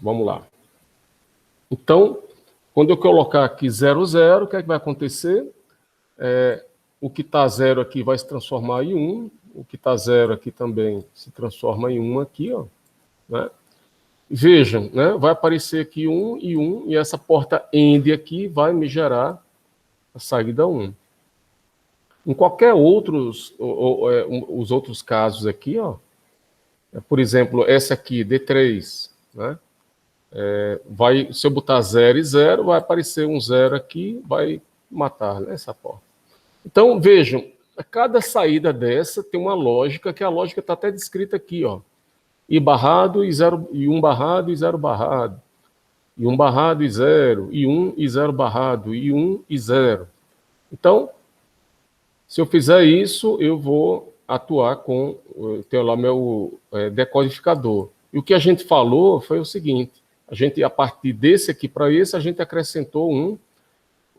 Vamos lá. Então, quando eu colocar aqui 0, 0, o que é que vai acontecer? O que está 0 aqui vai se transformar em 1, o que está 0 aqui também se transforma em 1 aqui, ó, né? Vejam, né? Vai aparecer aqui 1 e 1, e essa porta AND aqui vai me gerar a saída 1. Em qualquer os outros casos aqui, ó, por exemplo, essa aqui, D3, né? Se eu botar 0 e 0, vai aparecer um 0 aqui, vai matar, né, essa porta. Então, vejam, cada saída dessa tem uma lógica, que a lógica está até descrita aqui, ó. I barrado e 0, e 1 barrado e 0 barrado. E 1 barrado e 0, e 1 e 0 barrado, e 1 e 0. Então, se eu fizer isso, eu vou atuar com, tenho lá meu decodificador. E o que a gente falou foi o seguinte, a gente, a partir desse aqui para esse, a gente acrescentou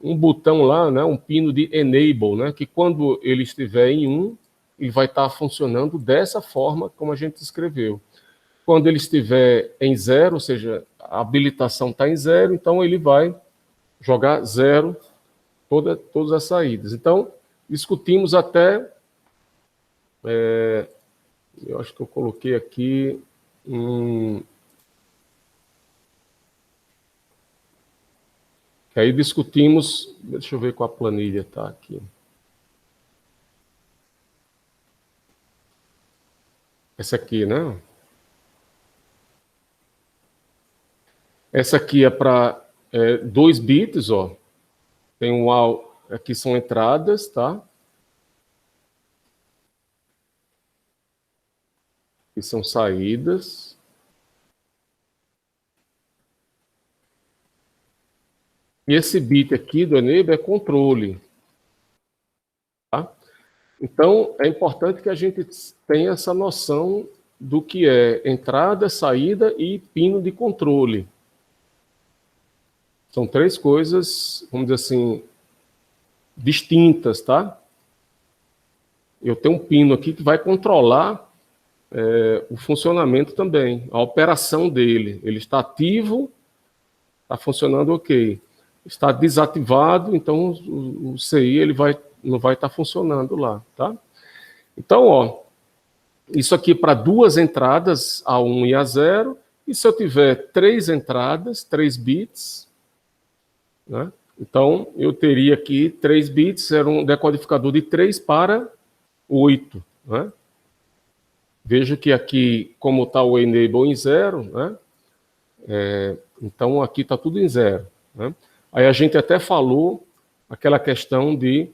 um botão lá, né, um pino de enable, né, que quando ele estiver em 1, ele vai estar funcionando dessa forma como a gente escreveu. Quando ele estiver em 0, ou seja, a habilitação está em 0, então ele vai jogar 0 todas as saídas. Então, discutimos até, eu acho que eu coloquei aqui, aí discutimos, deixa eu ver qual a planilha está aqui. Essa aqui, né? Essa aqui é para 2 bits, ó. Tem um aqui são entradas, tá? Aqui são saídas. E esse bit aqui do enable é controle. Tá? Então, é importante que a gente tenha essa noção do que é entrada, saída e pino de controle. São 3 coisas, vamos dizer assim, distintas, tá? Eu tenho um pino aqui que vai controlar o funcionamento também, a operação dele. Ele está ativo, está funcionando ok. Está desativado, então o CI ele não vai estar funcionando lá, tá? Então, ó, isso aqui para 2 entradas, A1 e A0, e se eu tiver 3 entradas, 3 bits, né? Então, eu teria aqui 3 bits, era um decodificador de 3 para 8, né? Veja que aqui, como está o enable em 0, né? Então aqui está tudo em 0. Né? Aí a gente até falou aquela questão de,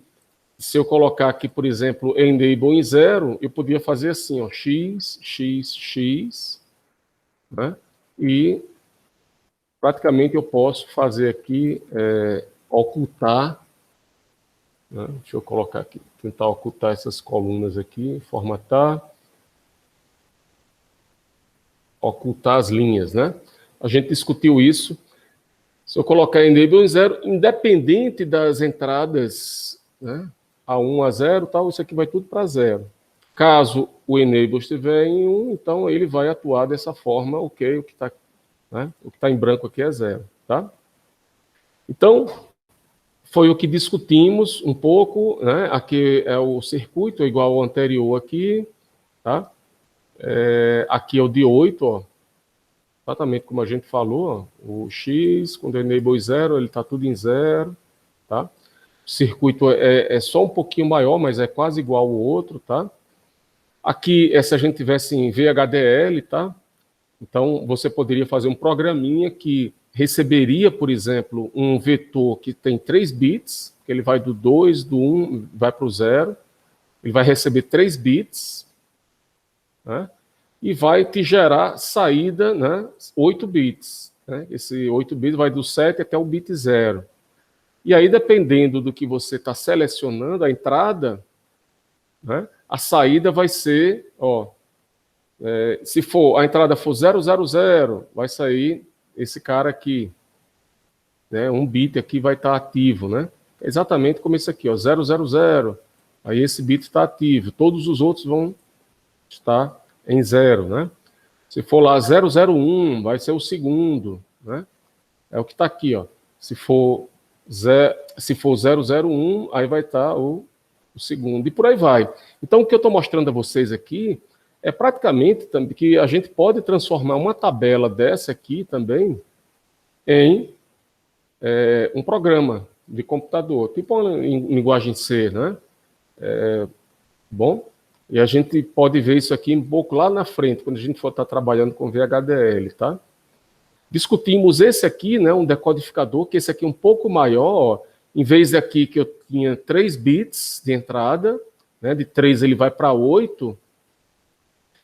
se eu colocar aqui, por exemplo, enable em 0, eu podia fazer assim, ó, x, x, x, né? E praticamente eu posso fazer aqui, ocultar, né? Deixa eu colocar aqui, tentar ocultar essas colunas aqui, formatar, ocultar as linhas, né? A gente discutiu isso. Se eu colocar enable em 0, independente das entradas, né, A1 a 0, tal, isso aqui vai tudo para 0. Caso o enable estiver em 1, então ele vai atuar dessa forma, ok, o que está, né, em branco aqui é 0, tá? Então, foi o que discutimos um pouco, né? Aqui é o circuito, igual ao anterior aqui, tá? Aqui é o de 8, ó. Exatamente como a gente falou, ó, o X, quando é enable 0, ele está tudo em 0, tá? O circuito é só um pouquinho maior, mas é quase igual ao outro, tá? Aqui, se a gente tivesse em VHDL, tá? Então, você poderia fazer um programinha que receberia, por exemplo, um vetor que tem 3 bits, que ele vai do 2, do 1, vai para o 0, ele vai receber 3 bits, né? E vai te gerar saída, né, 8 bits. Né? Esse 8 bits vai do 7 até o bit 0. E aí, dependendo do que você está selecionando, a entrada, né, a saída vai ser, ó, se a entrada for 000, vai sair esse cara aqui. Né, um bit aqui vai estar ativo. Né? Exatamente como esse aqui, ó, 000. Aí esse bit está ativo. Todos os outros vão estar em 0, né? Se for lá 001, vai ser o segundo, né? É o que está aqui, ó. Se for 001, aí vai estar o segundo, e por aí vai. Então, o que eu estou mostrando a vocês aqui é praticamente que a gente pode transformar uma tabela dessa aqui também em um programa de computador, tipo uma linguagem C, né? Bom, e a gente pode ver isso aqui um pouco lá na frente, quando a gente for estar trabalhando com VHDL, tá? Discutimos esse aqui, né, um decodificador, que esse aqui é um pouco maior, ó, em vez de aqui que eu tinha 3 bits de entrada, né, de 3 ele vai para 8,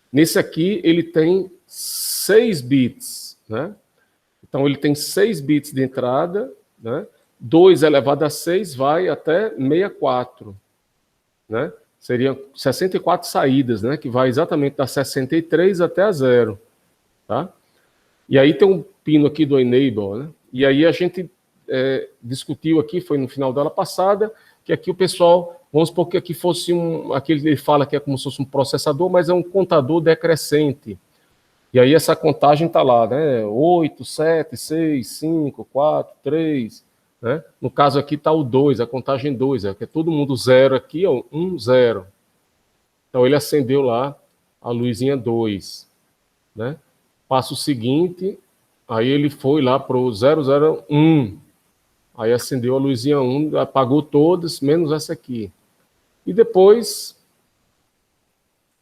nesse aqui ele tem 6 bits, né? Então ele tem 6 bits de entrada, né? 2 elevado a 6 vai até 64, né? Seriam 64 saídas, né? Que vai exatamente da 63 até a 0, tá? E aí tem um pino aqui do enable, né? E aí a gente discutiu aqui, foi no final da aula passada, que aqui o pessoal, vamos supor que aqui fosse aqui ele fala que é como se fosse um processador, mas é um contador decrescente. E aí essa contagem está lá, né? 8, 7, 6, 5, 4, 3, né? No caso aqui está o 2, a contagem 2, que é todo mundo 0 aqui, ó, 1, 0. Então ele acendeu lá a luzinha 2, né? Passo seguinte, aí ele foi lá para o 001. Aí acendeu a luzinha 1, apagou todas, menos essa aqui. E depois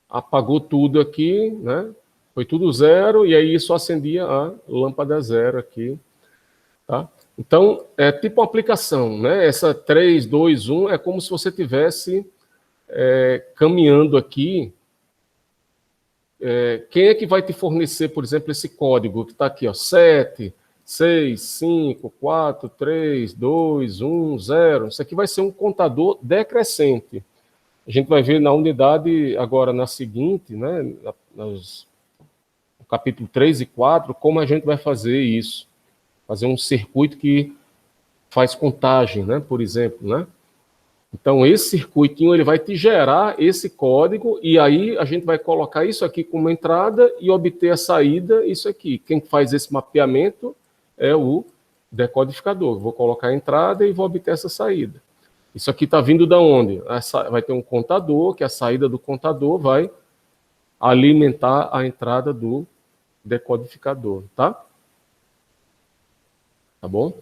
apagou tudo aqui, né? Foi tudo 0, e aí só acendia a lâmpada 0 aqui, tá? Então, é tipo uma aplicação, né? Essa 3, 2, 1 é como se você estivesse caminhando aqui. Quem é que vai te fornecer, por exemplo, esse código que está aqui, ó, 7, 6, 5, 4, 3, 2, 1, 0. Isso aqui vai ser um contador decrescente. A gente vai ver na unidade, agora na seguinte, né, no capítulo 3 e 4, como a gente vai fazer isso. Fazer um circuito que faz contagem, né, por exemplo, né? Então, esse circuitinho ele vai te gerar esse código, e aí a gente vai colocar isso aqui como entrada e obter a saída, isso aqui. Quem faz esse mapeamento é o decodificador. Vou colocar a entrada e vou obter essa saída. Isso aqui está vindo da onde? Vai ter um contador, que a saída do contador vai alimentar a entrada do decodificador, tá? Tá bom?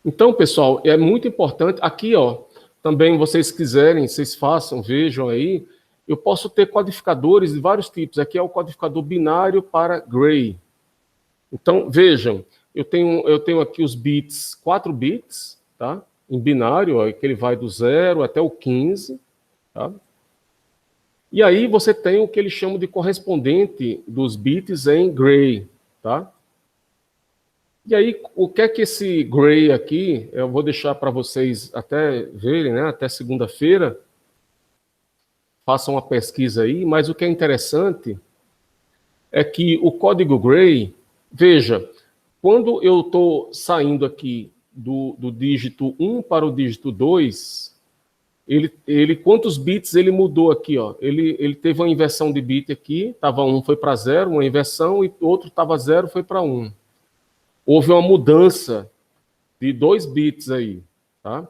Então, pessoal, é muito importante. Aqui, ó, também vocês quiserem, vocês façam, vejam aí. Eu posso ter codificadores de vários tipos. Aqui é o codificador binário para Gray. Então, vejam, eu tenho aqui os bits, 4 bits, tá? Em binário, ó, que ele vai do 0 até o 15, tá? E aí você tem o que eles chamam de correspondente dos bits em Gray, tá? E aí, o que é que esse Gray aqui, eu vou deixar para vocês até verem, né, até segunda-feira, façam uma pesquisa aí, mas o que é interessante é que o código Gray, veja, quando eu estou saindo aqui do dígito 1 para o dígito 2, quantos bits ele mudou aqui, ó? Ele teve uma inversão de bit aqui, estava 1, foi para 0, uma inversão, e outro estava 0, foi para 1. Houve uma mudança de 2 bits aí, tá?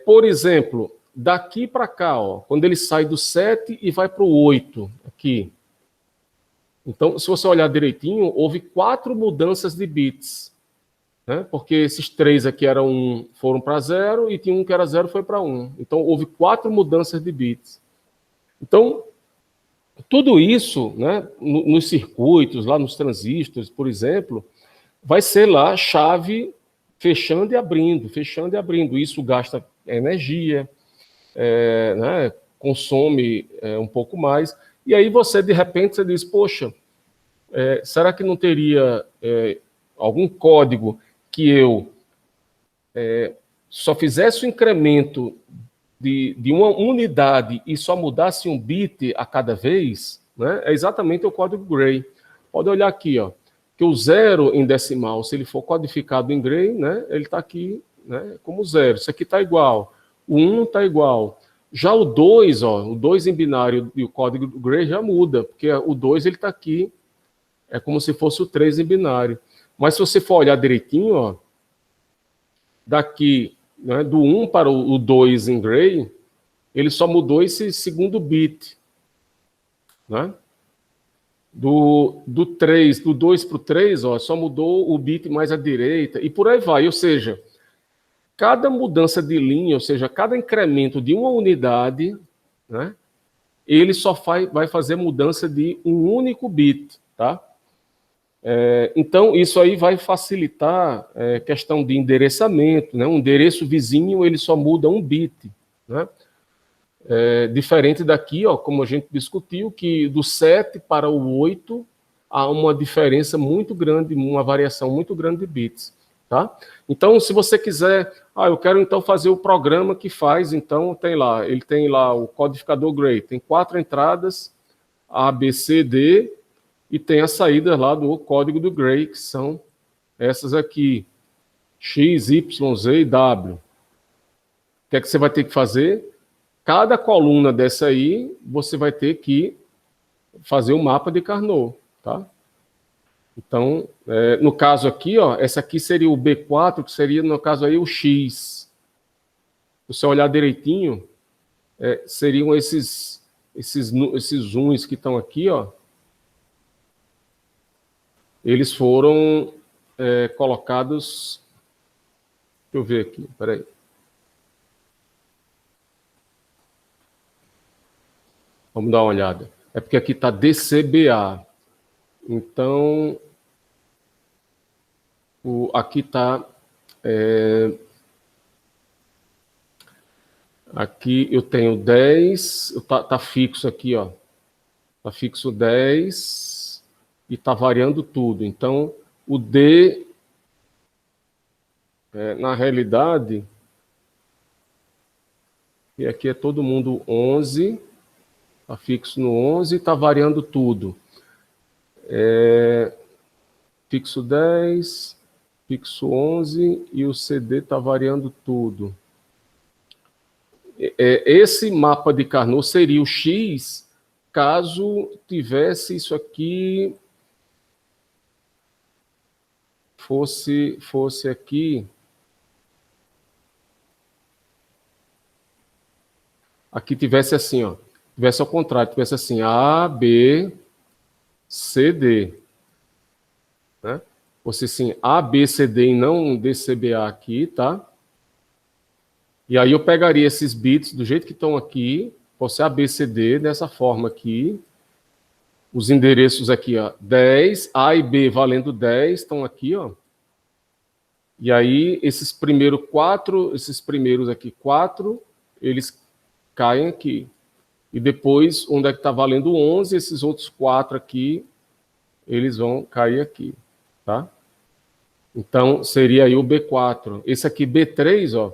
Por exemplo, daqui para cá, ó, quando ele sai do 7 e vai para o 8, aqui. Então, se você olhar direitinho, houve 4 mudanças de bits, né? Porque esses 3 aqui foram para 0 e tinha um que era 0 foi para 1. Então, houve 4 mudanças de bits. Então, tudo isso, né, nos circuitos, lá nos transistores, por exemplo, vai ser lá chave fechando e abrindo, fechando e abrindo. Isso gasta energia, né, consome um pouco mais. E aí você, de repente, você diz, poxa, será que não teria algum código que eu só fizesse o incremento de uma unidade e só mudasse um bit a cada vez? Né? É exatamente o código Gray. Pode olhar aqui, ó. Que o 0 em decimal, se ele for codificado em Gray, né, ele está aqui, né, como 0. Isso aqui está igual. O 1 está igual. Já o 2, ó, o 2 em binário e o código do Gray já muda, porque o 2 está aqui é como se fosse o 3 em binário. Mas se você for olhar direitinho, ó, daqui, né, do 1 para o 2 em gray, ele só mudou esse segundo bit. Né? Do 3, do 2 para o 3, ó, só mudou o bit mais à direita, e por aí vai. Ou seja, cada mudança de linha, ou seja, cada incremento de uma unidade, né, ele só vai fazer mudança de um único bit. Tá? Então, isso aí vai facilitar a questão de endereçamento. Né? Um endereço vizinho, ele só muda um bit. Né? Diferente daqui, ó, como a gente discutiu, que do 7 para o 8 há uma diferença muito grande, uma variação muito grande de bits. Tá? Então, se você quiser, eu quero então fazer o programa que faz, então ele tem lá o codificador Gray, tem 4 entradas, A, B, C, D, e tem as saídas lá do código do Gray, que são essas aqui, X, Y, Z e W. O que é que você vai ter que fazer? Cada coluna dessa aí, você vai ter que fazer o mapa de Carnot, tá? Então, no caso aqui, ó, essa aqui seria o B4, que seria, no caso aí, o X. Se você olhar direitinho, seriam esses uns que estão aqui, ó. Eles foram colocados... Deixa eu ver aqui, peraí. Vamos dar uma olhada. É porque aqui está DCBA. Então, aqui está... aqui eu tenho 10, tá fixo aqui, ó. Está fixo 10 e está variando tudo. Então, o D, na realidade, e aqui é todo mundo 11, está fixo no 11 e está variando tudo. Fixo 10, fixo 11 e o CD está variando tudo. Esse mapa de Carnot seria o X, caso tivesse isso aqui, fosse aqui. Aqui tivesse assim, ó. Tivesse ao contrário, tivesse assim, A, B, C, D. Né? Fosse assim, A, B, C, D e não DCBA aqui, tá? E aí eu pegaria esses bits do jeito que estão aqui, fosse A, B, C, D, dessa forma aqui. Os endereços aqui, ó, 10, A e B valendo 10, estão aqui, ó. E aí esses primeiros aqui, 4, eles caem aqui. E depois, onde é que está valendo 11, esses outros 4 aqui, eles vão cair aqui, tá? Então, seria aí o B4. Esse aqui, B3, ó.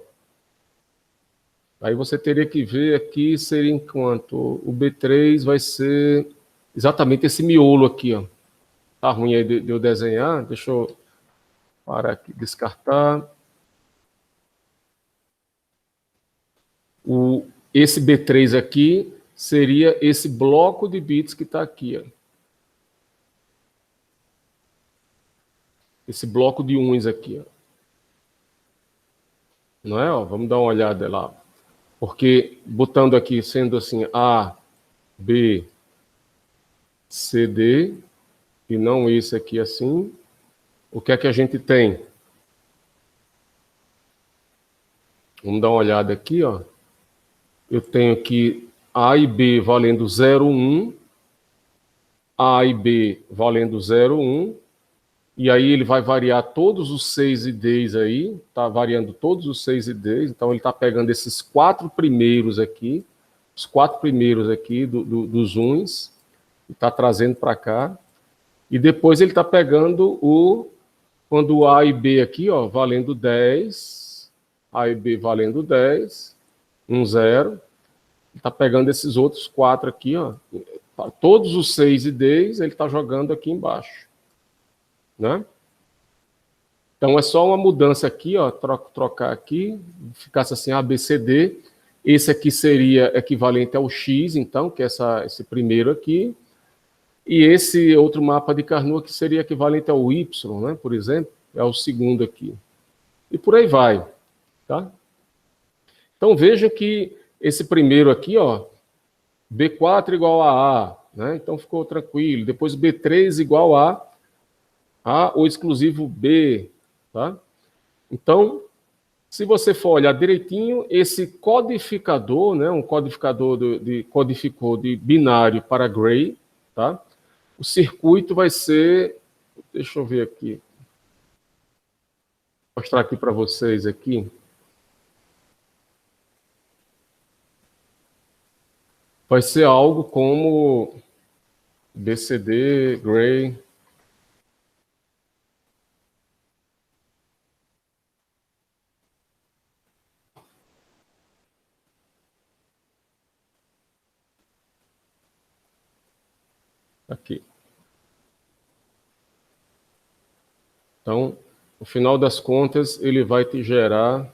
Aí você teria que ver aqui, seria enquanto o B3 vai ser exatamente esse miolo aqui, ó. Tá ruim aí de eu desenhar, deixa eu parar aqui, descartar. Esse B3 aqui seria esse bloco de bits que está aqui, ó. Esse bloco de uns aqui, ó. Não é? Ó, vamos dar uma olhada lá. Porque botando aqui, sendo assim, A, B, C, D, e não esse aqui assim, o que é que a gente tem? Vamos dar uma olhada aqui, ó. Eu tenho aqui A e B valendo 0,1, A e B valendo 0,1, e aí ele vai variar todos os 6 IDs aí, tá variando todos os 6 IDs, então ele está pegando esses 4 primeiros aqui, os 4 primeiros aqui dos uns, e está trazendo para cá, e depois ele está pegando quando o A e B aqui, ó, valendo 10, A e B valendo 10, 1, 0, está pegando esses outros 4 aqui, ó, todos os 6 IDs ele está jogando aqui embaixo. Né? Então é só uma mudança aqui, ó, trocar aqui, ficasse assim ABCD, esse aqui seria equivalente ao X, então, que é esse primeiro aqui, E esse outro mapa de Carnot, que seria equivalente ao Y, né, por exemplo, é o segundo aqui. E por aí vai. Tá? Então, veja que esse primeiro aqui, ó, B4 igual a A, né? Então ficou tranquilo. Depois B3 igual a o exclusivo B. Tá? Então, se você for olhar direitinho, esse codificador, né, um codificador codificou de binário para gray, tá? O circuito vai ser, deixa eu ver aqui, vou mostrar aqui para vocês aqui. Vai ser algo como BCD, gray. Aqui. Então, no final das contas, ele vai te gerar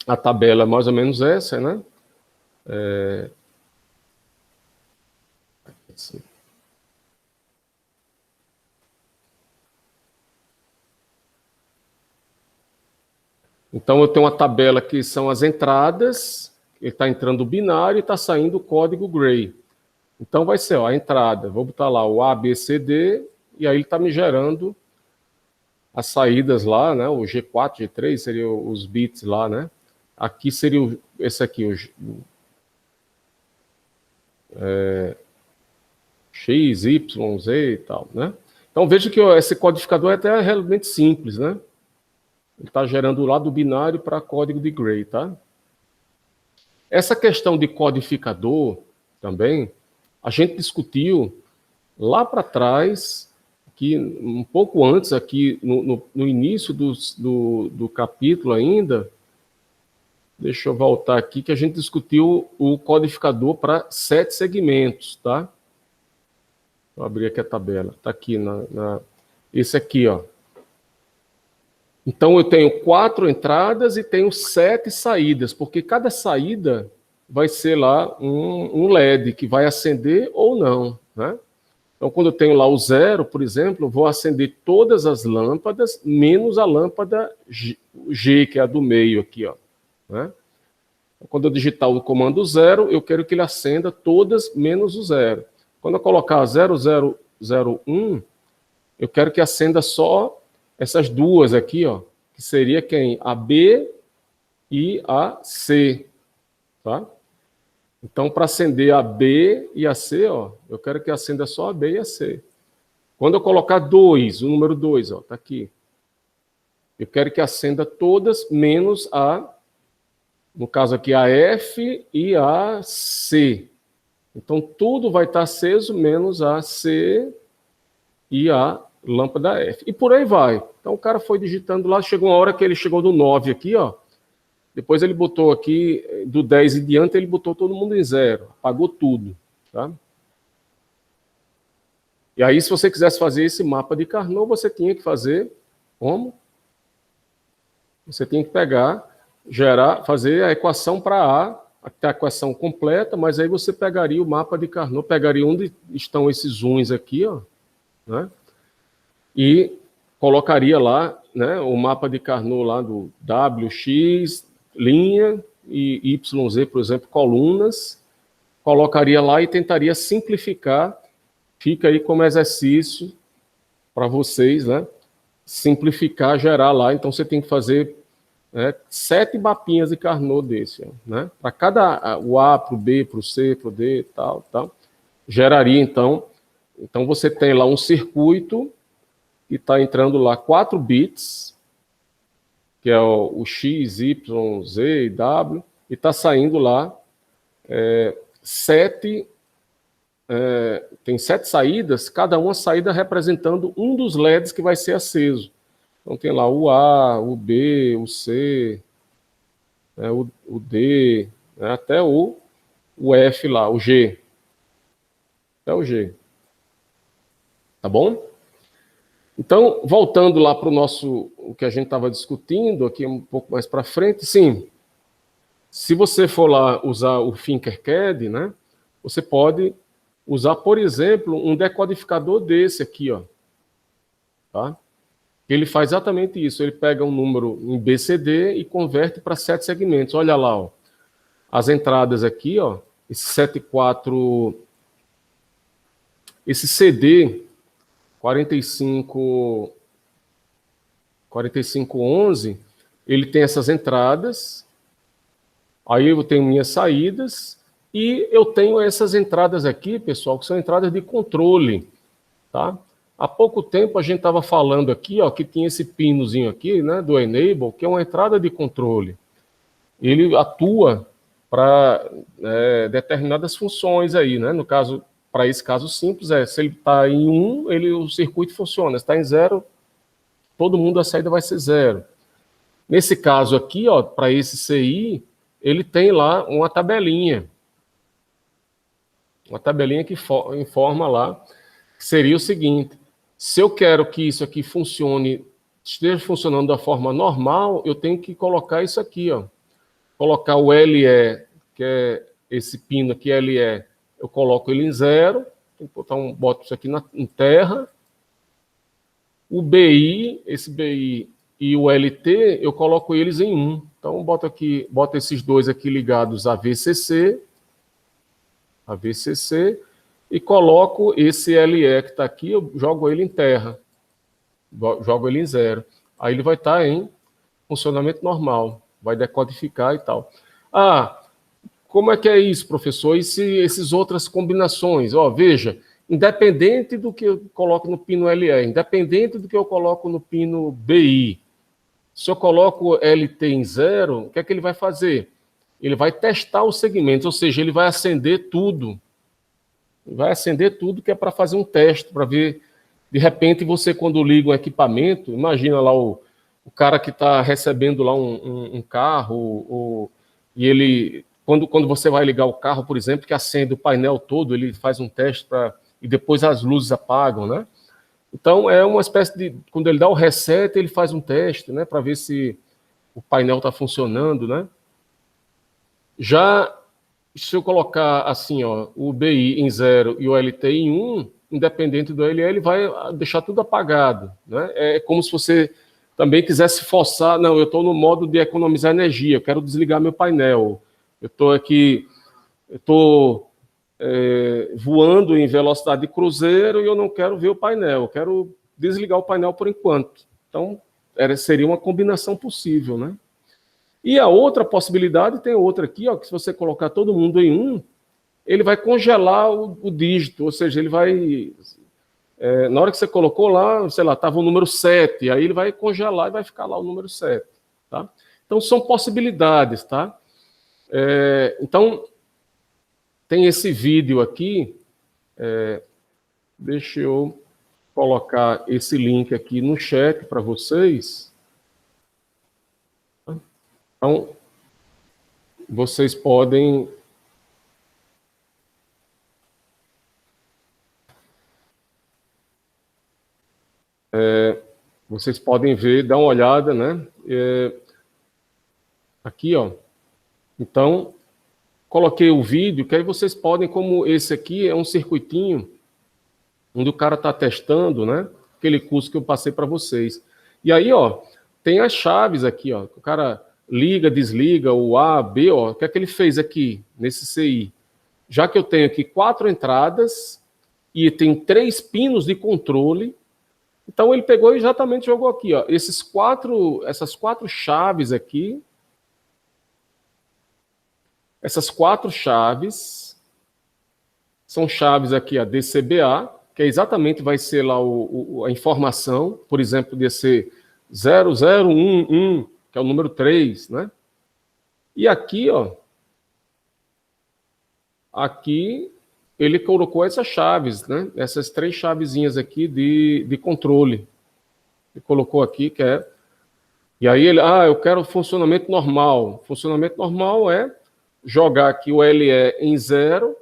a tabela mais ou menos essa, né? Assim. Então, eu tenho uma tabela que são as entradas, ele está entrando o binário e está saindo o código gray. Então, vai ser ó, a entrada, vou botar lá o A, B, C, D, e aí ele está me gerando as saídas lá, né? O G4, G3 seriam os bits lá, né? Aqui seria esse aqui, o X, Y, Z e tal, né? Então, veja que ó, esse codificador é até realmente simples, né? Ele está gerando lá do binário para código de gray, tá? Essa questão de codificador também, a gente discutiu lá para trás, que um pouco antes, aqui no início do capítulo ainda, deixa eu voltar aqui, que a gente discutiu o codificador para 7 segmentos, tá? Vou abrir aqui a tabela, está aqui, esse aqui, ó. Então, eu tenho 4 entradas e tenho 7 saídas, porque cada saída vai ser lá um LED que vai acender ou não, né? Então, quando eu tenho lá o 0, por exemplo, eu vou acender todas as lâmpadas, menos a lâmpada G, que é a do meio aqui, ó, né? Quando eu digitar o comando 0, eu quero que ele acenda todas menos o 0. Quando eu colocar 0001, eu quero que acenda só essas duas aqui, ó, que seria quem? A B e a C, tá? Então, para acender a B e a C, ó, eu quero que acenda só a B e a C. Quando eu colocar 2, o número 2, ó, tá aqui. Eu quero que acenda todas menos no caso aqui, a F e a C. Então, tudo vai estar aceso menos a C e a lâmpada F. E por aí vai. Então, o cara foi digitando lá, chegou uma hora que ele chegou no 9 aqui, ó. Depois ele botou aqui, do 10 em diante, ele botou todo mundo em 0. Apagou tudo, tá? E aí, se você quisesse fazer esse mapa de Carnot, você tinha que fazer como? Você tinha que pegar, fazer a equação para A, até a equação completa, mas aí você pegaria o mapa de Carnot, pegaria onde estão esses uns aqui, ó, né? E colocaria lá, né, o mapa de Carnot lá do WX, linha, e YZ, por exemplo, colunas, colocaria lá e tentaria simplificar. Fica aí como exercício para vocês, né? Simplificar, gerar lá. Então, você tem que fazer 7 mapinhas de Carnot desse, né? Para cada o A, para o B, para o C, para o D, tal. Geraria, então você tem lá um circuito e está entrando lá 4 bits, que é o X, Y, Z e W, e está saindo lá 7, tem 7 saídas, cada uma saída representando um dos LEDs que vai ser aceso. Então tem lá o A, o B, o C, o D, né, até o F lá, o G. Até o G. Tá bom? Então, voltando lá para o que a gente estava discutindo aqui um pouco mais para frente, sim, se você for lá usar o Tinkercad, né, você pode usar, por exemplo, um decodificador desse aqui, ó. Tá? Ele faz exatamente isso. Ele pega um número em BCD e converte para 7 segmentos. Olha lá, ó. As entradas aqui, ó. Esse 74... Esse CD 4511, ele tem essas entradas, aí eu tenho minhas saídas, e eu tenho essas entradas aqui, pessoal, que são entradas de controle, tá? Há pouco tempo a gente estava falando aqui, ó, que tinha esse pinozinho aqui, né, do Enable, que é uma entrada de controle. Ele atua para determinadas funções aí, né? No caso, para esse caso simples, se ele está em 1, o circuito funciona. Se está em 0, todo mundo a saída vai ser 0. Nesse caso aqui, ó, para esse CI, ele tem lá uma tabelinha. Uma tabelinha que informa lá, que seria o seguinte: se eu quero que isso aqui funcione, esteja funcionando da forma normal, eu tenho que colocar isso aqui, ó. Colocar o LE, que é esse pino aqui, LE, eu coloco ele em 0, boto isso aqui em terra. O BI, esse BI e o LT, eu coloco eles em 1. Então, boto esses dois aqui ligados a VCC, e coloco esse LE que está aqui, eu jogo ele em terra, jogo ele em 0. Aí ele vai estar em funcionamento normal, vai decodificar e tal. Como é que é isso, professor? E se essas outras combinações? Ó, veja, independente do que eu coloco no pino LE, independente do que eu coloco no pino BI, se eu coloco LT em 0, o que é que ele vai fazer? Ele vai testar os segmentos, ou seja, ele vai acender tudo. Vai acender tudo que é para fazer um teste, para ver, de repente, você quando liga um equipamento, imagina lá o cara que está recebendo lá um carro, e ele... Quando você vai ligar o carro, por exemplo, que acende o painel todo, ele faz um teste e depois as luzes apagam, né? Então, é uma espécie de... Quando ele dá o reset, ele faz um teste, né? Para ver se o painel está funcionando, né? Já, se eu colocar assim, ó, o BI em 0 e o LT em 1, independente do LE, ele vai deixar tudo apagado, né? É como se você também quisesse forçar... Não, eu estou no modo de economizar energia, eu quero desligar meu painel. Eu estou aqui, voando em velocidade de cruzeiro e eu não quero ver o painel, eu quero desligar o painel por enquanto. Então, seria uma combinação possível, né? E a outra possibilidade, tem outra aqui, ó, que se você colocar todo mundo em 1, ele vai congelar o dígito, ou seja, ele vai... na hora que você colocou lá, sei lá, estava o número 7, aí ele vai congelar e vai ficar lá o número 7, tá? Então, são possibilidades, tá? Então, tem esse vídeo aqui, deixa eu colocar esse link aqui no chat para vocês. Então, vocês podem... vocês podem ver, dar uma olhada, né? Aqui, ó. Então, coloquei o vídeo, que aí vocês podem, como esse aqui é um circuitinho, onde o cara está testando, né? Aquele curso que eu passei para vocês. E aí, ó, tem as chaves aqui, ó. O cara liga, desliga, o A, B, ó. O que é que ele fez aqui, nesse CI? Já que eu tenho aqui 4 entradas e tem 3 pinos de controle, então ele pegou e exatamente jogou aqui, ó. Essas 4 chaves aqui, essas 4 chaves são chaves aqui, a DCBA, que exatamente vai ser lá a informação, por exemplo, de ser 0011, que é o número 3, né? E aqui, ó, aqui ele colocou essas chaves, né? Essas 3 chavezinhas aqui de controle. Ele colocou aqui, que é... E aí ele, eu quero funcionamento normal. Funcionamento normal é jogar aqui o LE em 0,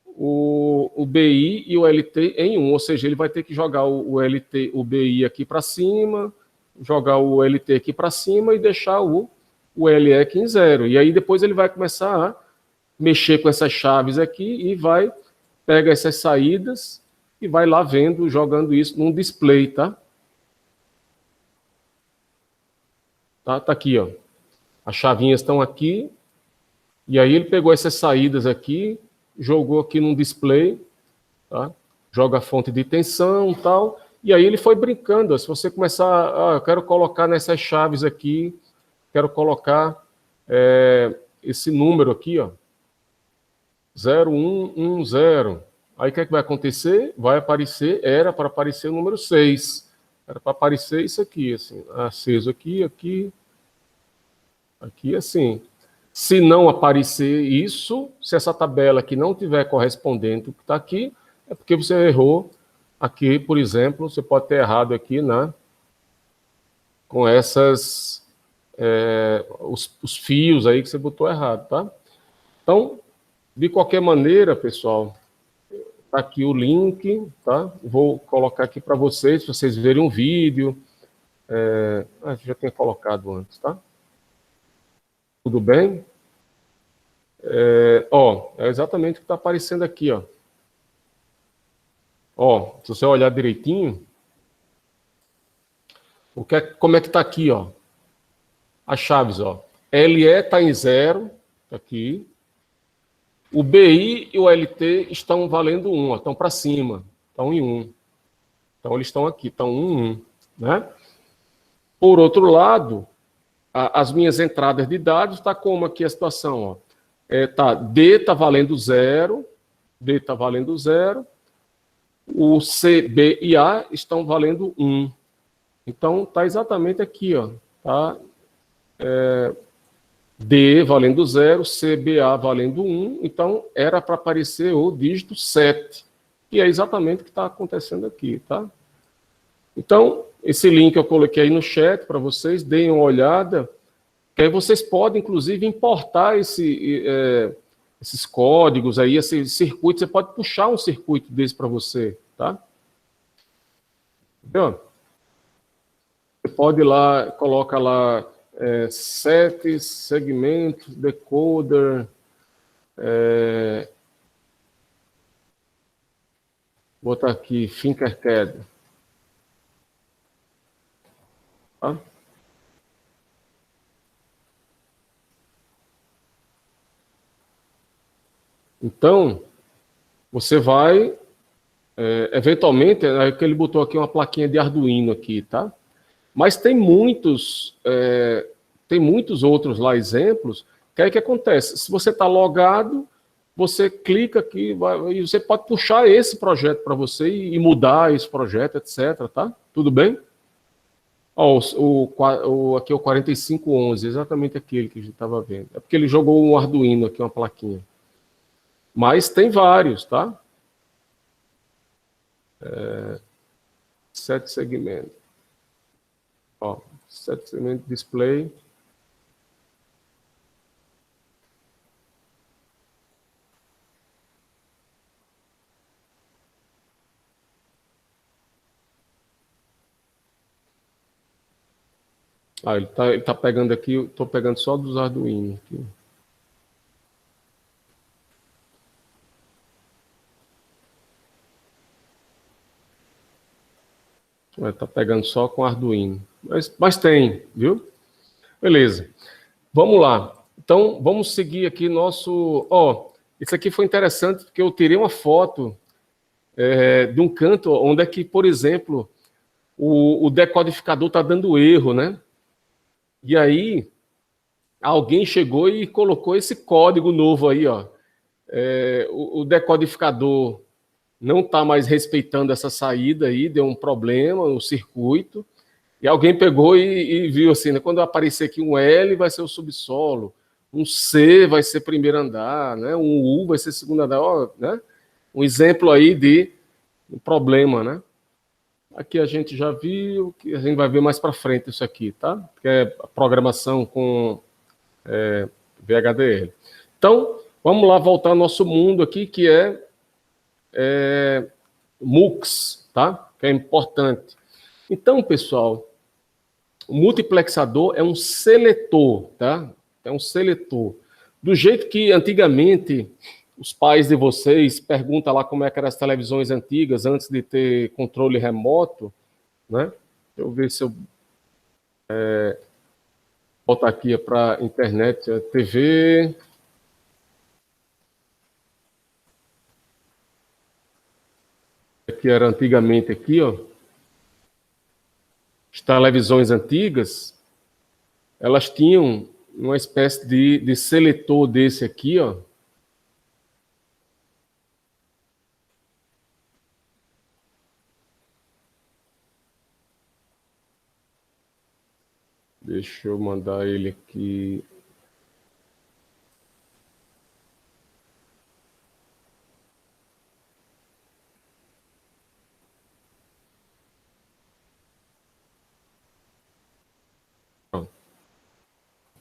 o BI e o LT em 1, ou seja, ele vai ter que jogar o BI aqui para cima, jogar o LT aqui para cima e deixar o LE aqui em 0. E aí depois ele vai começar a mexer com essas chaves aqui e vai pega essas saídas e vai lá vendo, jogando isso num display, tá? Tá aqui, ó. As chavinhas estão aqui. E aí ele pegou essas saídas aqui, jogou aqui num display, tá? Joga a fonte de tensão e tal. E aí ele foi brincando. Ó, se você começar, eu quero colocar nessas chaves aqui, quero colocar esse número aqui, ó, 0110. Aí o que é que vai acontecer? Vai aparecer, era para aparecer o número 6. Era para aparecer isso aqui, assim, aceso aqui, aqui, aqui, assim. Se não aparecer isso, se essa tabela aqui não tiver correspondente ao que está aqui, é porque você errou aqui, por exemplo, você pode ter errado aqui, né? Com essas, os fios aí que você botou errado, tá? Então, de qualquer maneira, pessoal, tá aqui o link, tá? Vou colocar aqui para vocês verem um vídeo. Já tinha colocado antes, tá? Tudo bem? É exatamente o que está aparecendo aqui, ó. Ó, se você olhar direitinho, como é que está aqui, ó? As chaves, ó. LE está em 0, tá aqui. O BI e o LT estão valendo 1, estão para cima, estão em 1. Então, eles estão aqui, estão 1, 1, né? Por outro lado, as minhas entradas de dados, está como aqui a situação, ó. D está valendo 0, D está valendo 0, o C, B e A estão valendo 1. Então, está exatamente aqui, ó. Tá? D valendo 0, C, B, A valendo 1. Então, era para aparecer o dígito 7. E é exatamente o que está acontecendo aqui, tá? Então, esse link eu coloquei aí no chat para vocês, deem uma olhada, que aí vocês podem, inclusive, importar esses códigos aí, esse circuito. Você pode puxar um circuito desse para você, tá? Entendeu? Você pode ir lá, coloca lá 7 segmentos, decoder, vou botar aqui, Tinkercad. Tá? Então, você vai, eventualmente, que ele botou aqui uma plaquinha de Arduino aqui, tá? Mas tem muitos outros lá exemplos, que aí que acontece? Se você está logado, você clica aqui e você pode puxar esse projeto para você e mudar esse projeto, etc, tá? Tudo bem? Ó, aqui é o 4511, exatamente aquele que a gente estava vendo. É porque ele jogou um Arduino aqui, uma plaquinha. Mas tem vários, tá? 7 segmentos. Ó, 7 segmentos display. Ele tá pegando aqui, eu tô pegando só dos Arduino aqui. Tá pegando só com Arduino. Mas tem, viu? Beleza. Vamos lá. Então, vamos seguir aqui nosso... isso aqui foi interessante, porque eu tirei uma foto de um canto onde é que, por exemplo, o decodificador está dando erro, né? E aí, alguém chegou e colocou esse código novo aí, ó. O decodificador não está mais respeitando essa saída aí, deu um problema no circuito, e alguém pegou e viu assim, né, quando aparecer aqui um L vai ser o subsolo, um C vai ser primeiro andar, né, um U vai ser segundo andar, né, um exemplo aí de um problema, né. Aqui a gente já viu, que a gente vai ver mais para frente isso aqui, tá? Que é a programação com VHDL. Então, vamos lá voltar ao nosso mundo aqui, que é MUX, tá? Que é importante. Então, pessoal, o multiplexador é um seletor, tá? É um seletor. Do jeito que antigamente os pais de vocês perguntam lá como é que eram as televisões antigas, antes de ter controle remoto, né? Deixa eu ver se eu botar aqui para internet, TV. Que era antigamente aqui, ó. As televisões antigas, elas tinham uma espécie de seletor desse aqui, ó. Deixa eu mandar ele aqui.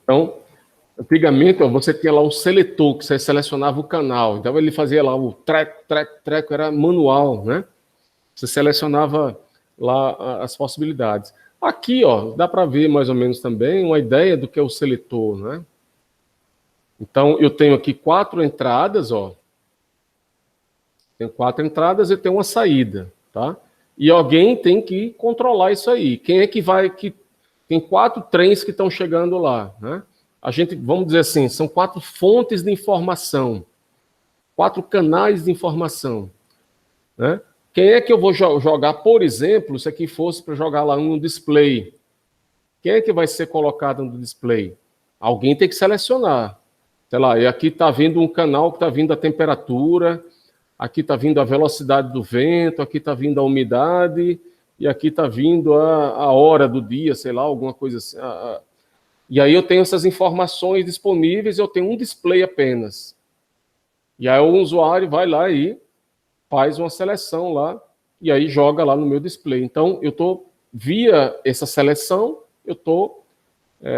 Então, antigamente, ó, você tinha lá um seletor que você selecionava o canal. Então, ele fazia lá o treco, era manual, né? Você selecionava lá as possibilidades. Aqui, ó, dá para ver mais ou menos também uma ideia do que é o seletor, né? Então, eu tenho aqui 4 entradas, ó. Tenho 4 entradas e tenho uma saída, tá? E alguém tem que controlar isso aí. Quem é que vai... Tem 4 trens que estão chegando lá, né? A gente, vamos dizer assim, são 4 fontes de informação, 4 canais de informação, né? Quem é que eu vou jogar, por exemplo, se aqui fosse para jogar lá um display? Quem é que vai ser colocado no display? Alguém tem que selecionar. Sei lá, e aqui está vindo um canal que está vindo a temperatura, aqui está vindo a velocidade do vento, aqui está vindo a umidade, e aqui está vindo a hora do dia, sei lá, alguma coisa assim. E aí eu tenho essas informações disponíveis, eu tenho um display apenas. E aí o usuário vai lá e faz uma seleção lá, e aí joga lá no meu display. Então, eu estou, via essa seleção, eu estou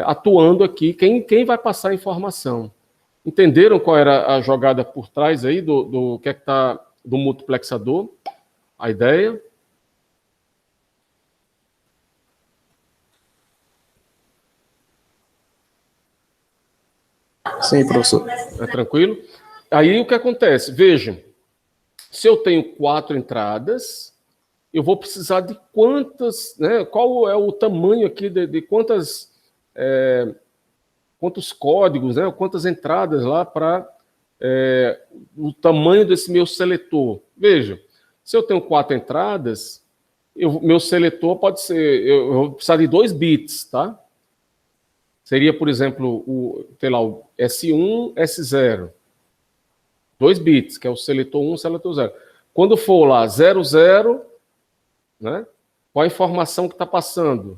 atuando aqui. Quem vai passar a informação? Entenderam qual era a jogada por trás aí do que é que está do multiplexador? A ideia? Sim, professor. É tranquilo? Aí o que acontece? Vejam, se eu tenho 4 entradas, eu vou precisar de quantas, né? Qual é o tamanho aqui de quantas, quantos códigos, né? Quantas entradas lá para o tamanho desse meu seletor. Veja, se eu tenho 4 entradas, meu seletor pode ser, eu vou precisar de 2 bits, tá? Seria, por exemplo, sei lá, o S1, S0. 2 bits, que é o seletor 1, seletor 0. Quando for lá 00, né, qual a informação que está passando?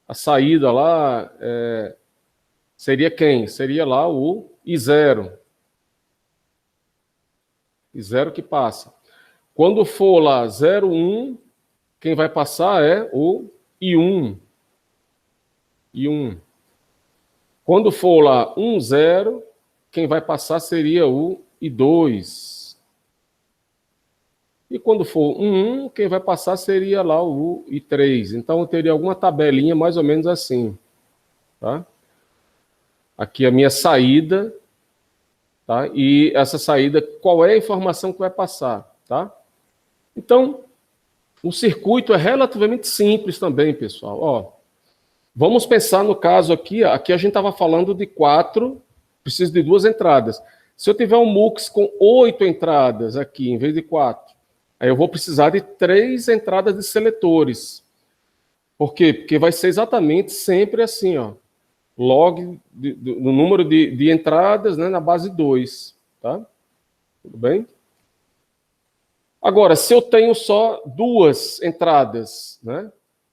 A saída lá seria quem? Seria lá o I0. I0 que passa. Quando for lá 01, quem vai passar é o I1. I1. Quando for lá 10, quem vai passar seria o I2. E quando for 1, quem vai passar seria lá o I3. Então, eu teria alguma tabelinha mais ou menos assim. Tá? Aqui a minha saída. Tá? E essa saída, qual é a informação que vai passar? Tá? Então, o circuito é relativamente simples também, pessoal. Ó, vamos pensar no caso aqui. Aqui a gente estava falando de 4, preciso de 2 entradas. Se eu tiver um MUX com 8 entradas aqui, em vez de 4, aí eu vou precisar de 3 entradas de seletores. Por quê? Porque vai ser exatamente sempre assim, ó. Log do número de entradas, né, na base 2. Tá? Tudo bem? Agora, se eu tenho só 2 entradas, né?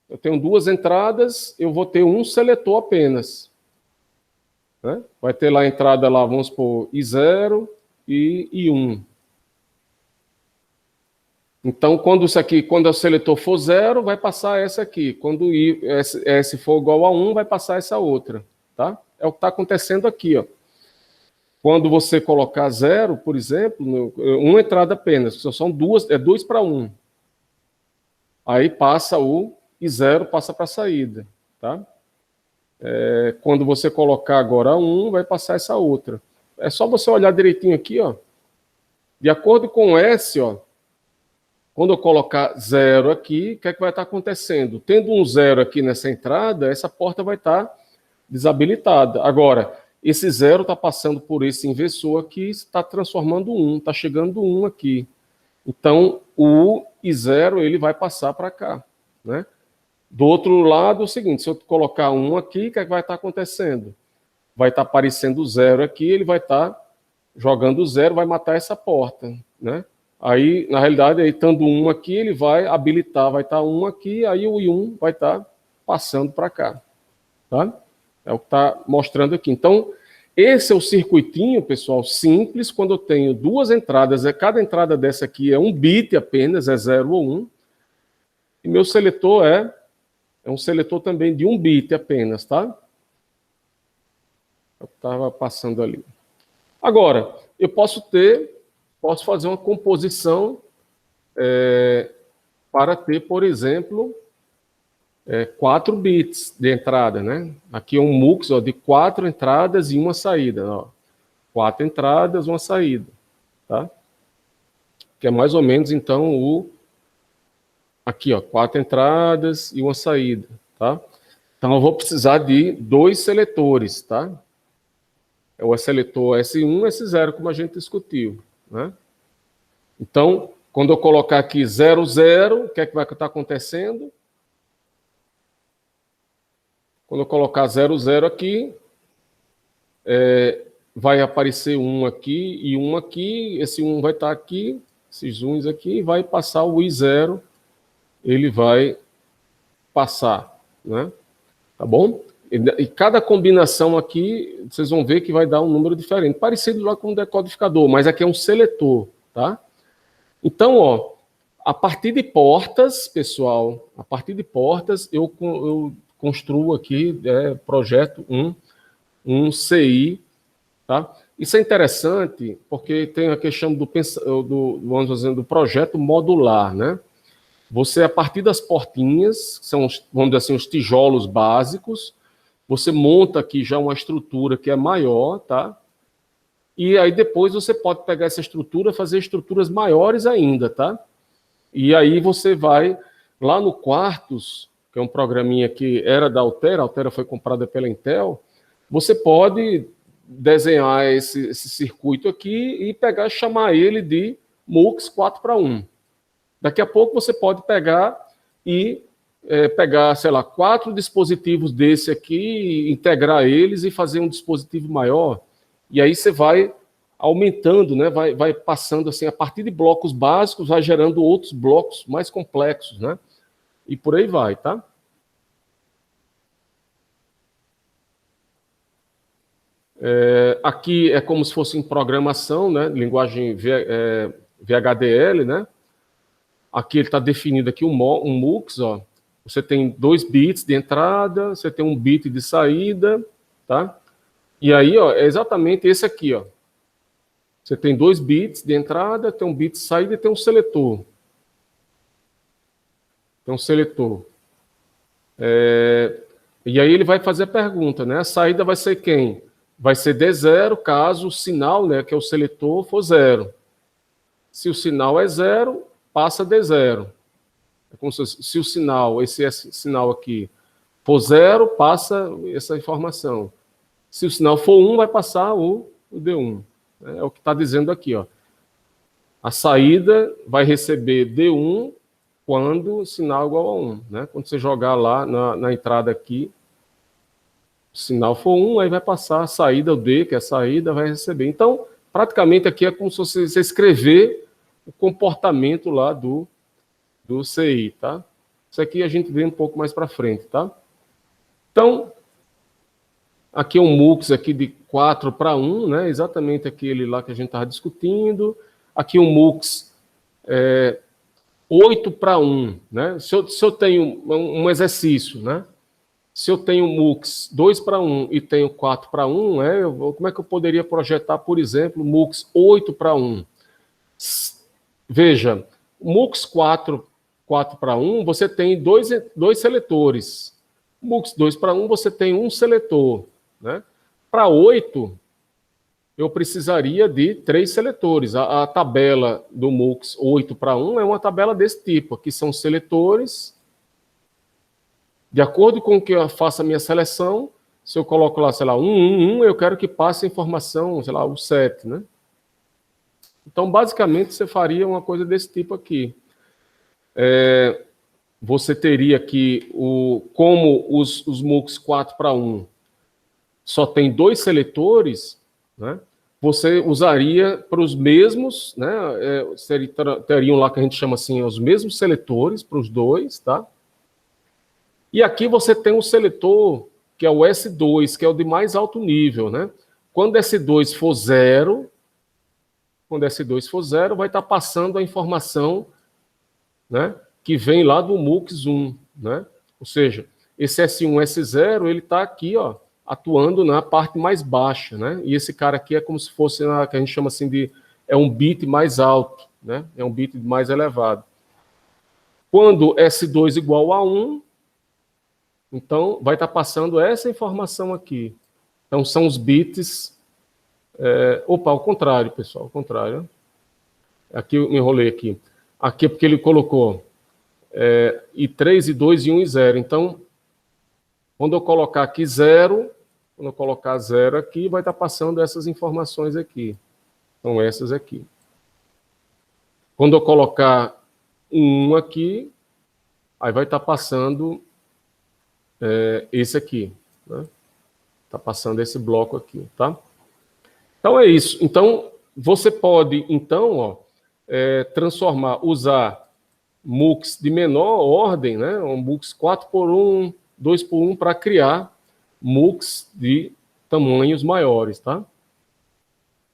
Eu tenho 2 entradas, eu vou ter um seletor apenas. Né? Vai ter lá a entrada lá, vamos supor, I0 e I1. Então, quando o seletor for 0, vai passar essa aqui. Quando S for igual a 1, vai passar essa outra. Tá? É o que está acontecendo aqui. Ó. Quando você colocar 0, por exemplo, uma entrada apenas, são 2, é 2 para 1. Aí passa o I0, passa para a saída. Tá? Quando você colocar agora 1, vai passar essa outra. É só você olhar direitinho aqui, ó. De acordo com S, ó, quando eu colocar 0 aqui, o que é que vai estar acontecendo? Tendo um 0 aqui nessa entrada, essa porta vai estar desabilitada. Agora, esse 0 está passando por esse inversor aqui, está transformando 1, está chegando 1 aqui. Então, o e 0 ele vai passar para cá, né? Do outro lado, é o seguinte, se eu colocar 1 aqui, o que é que vai estar acontecendo? Vai estar aparecendo 0 aqui, ele vai estar jogando 0, vai matar essa porta, né? Aí, na realidade, aí, estando 1 aqui, ele vai habilitar, vai estar 1 aqui, aí o I1 vai estar passando para cá, tá? É o que está mostrando aqui. Então, esse é o circuitinho, pessoal, simples, quando eu tenho duas entradas, cada entrada dessa aqui é um bit apenas, é 0 ou 1, e meu seletor é um seletor também de um bit apenas, tá? Eu estava passando ali. Agora, eu posso fazer uma composição para ter, por exemplo, 4 bits de entrada, né? Aqui é um MUX, ó, de 4 entradas e uma saída, ó. 4 entradas, uma saída, tá? Que é mais ou menos, então, aqui, ó, 4 entradas e uma saída, tá? Então, eu vou precisar de 2 seletores, tá? É o seletor S1 e S0, como a gente discutiu, né? Então, quando eu colocar aqui 0, 0, o que é que vai estar acontecendo? Quando eu colocar 0, 0 aqui, vai aparecer 1 aqui e 1 aqui, esse 1 vai estar aqui, esses 1s aqui, e vai passar o I0, ele vai passar, né? Tá bom? E cada combinação aqui, vocês vão ver que vai dar um número diferente, parecido lá com o decodificador, mas aqui é um seletor, tá? Então, ó, a partir de portas, pessoal, a partir de portas, eu construo aqui, projeto um CI, tá? Isso é interessante, porque tem a questão vamos dizer, do projeto modular, né? Você, a partir das portinhas, que são, vamos dizer assim, os tijolos básicos, você monta aqui já uma estrutura que é maior, tá? E aí depois você pode pegar essa estrutura e fazer estruturas maiores ainda, tá? E aí você vai lá no Quartus, que é um programinha que era da Altera, a Altera foi comprada pela Intel, você pode desenhar esse circuito aqui e chamar ele de MUX 4:1. Daqui a pouco você pode pegar e sei lá, 4 dispositivos desse aqui, integrar eles e fazer um dispositivo maior. E aí você vai aumentando, né? Vai passando assim, a partir de blocos básicos, vai gerando outros blocos mais complexos, né? E por aí vai, tá? Aqui é como se fosse em programação, né? Linguagem VHDL, né? Aqui ele está definido aqui um MUX, ó. Você tem 2 bits de entrada, você tem 1 bit de saída, tá? E aí, ó, é exatamente esse aqui, ó. Você tem 2 bits de entrada, tem 1 bit de saída e tem um seletor. Tem um seletor. E aí ele vai fazer a pergunta, né? A saída vai ser quem? Vai ser D0, caso o sinal, né, que é o seletor, for 0. Se o sinal é 0, passa D0. É como se o sinal, esse sinal aqui, for 0, passa essa informação. Se o sinal for 1, vai passar o D1. É o que está dizendo aqui, ó. A saída vai receber D1 quando o sinal é igual a 1. Né? Quando você jogar lá na entrada aqui, o sinal for 1, aí vai passar a saída, o D, que é a saída, vai receber. Então, praticamente aqui é como se você escrever o comportamento lá do CI, tá? Isso aqui a gente vê um pouco mais para frente, tá? Então, aqui é um MUX aqui de 4:1, né? Exatamente aquele lá que a gente estava discutindo. Aqui um MUX 8:1, né? Se eu tenho um exercício, né? Se eu tenho MUX 2:1 e tenho 4:1, como é que eu poderia projetar, por exemplo, MUX 8:1? Veja, MUX 4:1, você tem dois seletores. MUX 2:1, você tem um seletor. Né? Para 8, eu precisaria de 3 seletores. A tabela do MUX 8:1 é uma tabela desse tipo. Aqui são seletores. De acordo com que eu faça a minha seleção, se eu coloco lá, sei lá, 1, eu quero que passe a informação, sei lá, o 7, né? Então, basicamente, você faria uma coisa desse tipo aqui. Você teria aqui, como os MUX 4:1 só tem 2 seletores, né? Você usaria para os mesmos, né? Teriam lá que a gente chama assim, os mesmos seletores para os dois, tá? E aqui você tem um seletor, que é o S2, que é o de mais alto nível, né? Quando S2 for zero, vai estar passando a informação, né, que vem lá do MUX 1, né? Ou seja, esse S1, S0, ele está aqui, ó, atuando na parte mais baixa, né? E esse cara aqui é como se fosse, que a gente chama assim de, é um bit mais alto, né? É um bit mais elevado. Quando S2 igual a 1, então vai estar passando essa informação aqui. Então são os bits. Ao contrário, pessoal, ao contrário. Aqui eu me enrolei aqui. Aqui é porque ele colocou I3, I2, I1 e 0. Então, quando eu colocar aqui 0, quando eu colocar 0 aqui, vai estar passando essas informações aqui. São essas aqui. Quando eu colocar 1 aqui, aí vai estar passando esse aqui, né? Está passando esse bloco aqui, tá? Então é isso. Então você pode, então, ó, usar MUX de menor ordem, né? Um MUX 4:1, 2:1 para criar MUX de tamanhos maiores, tá?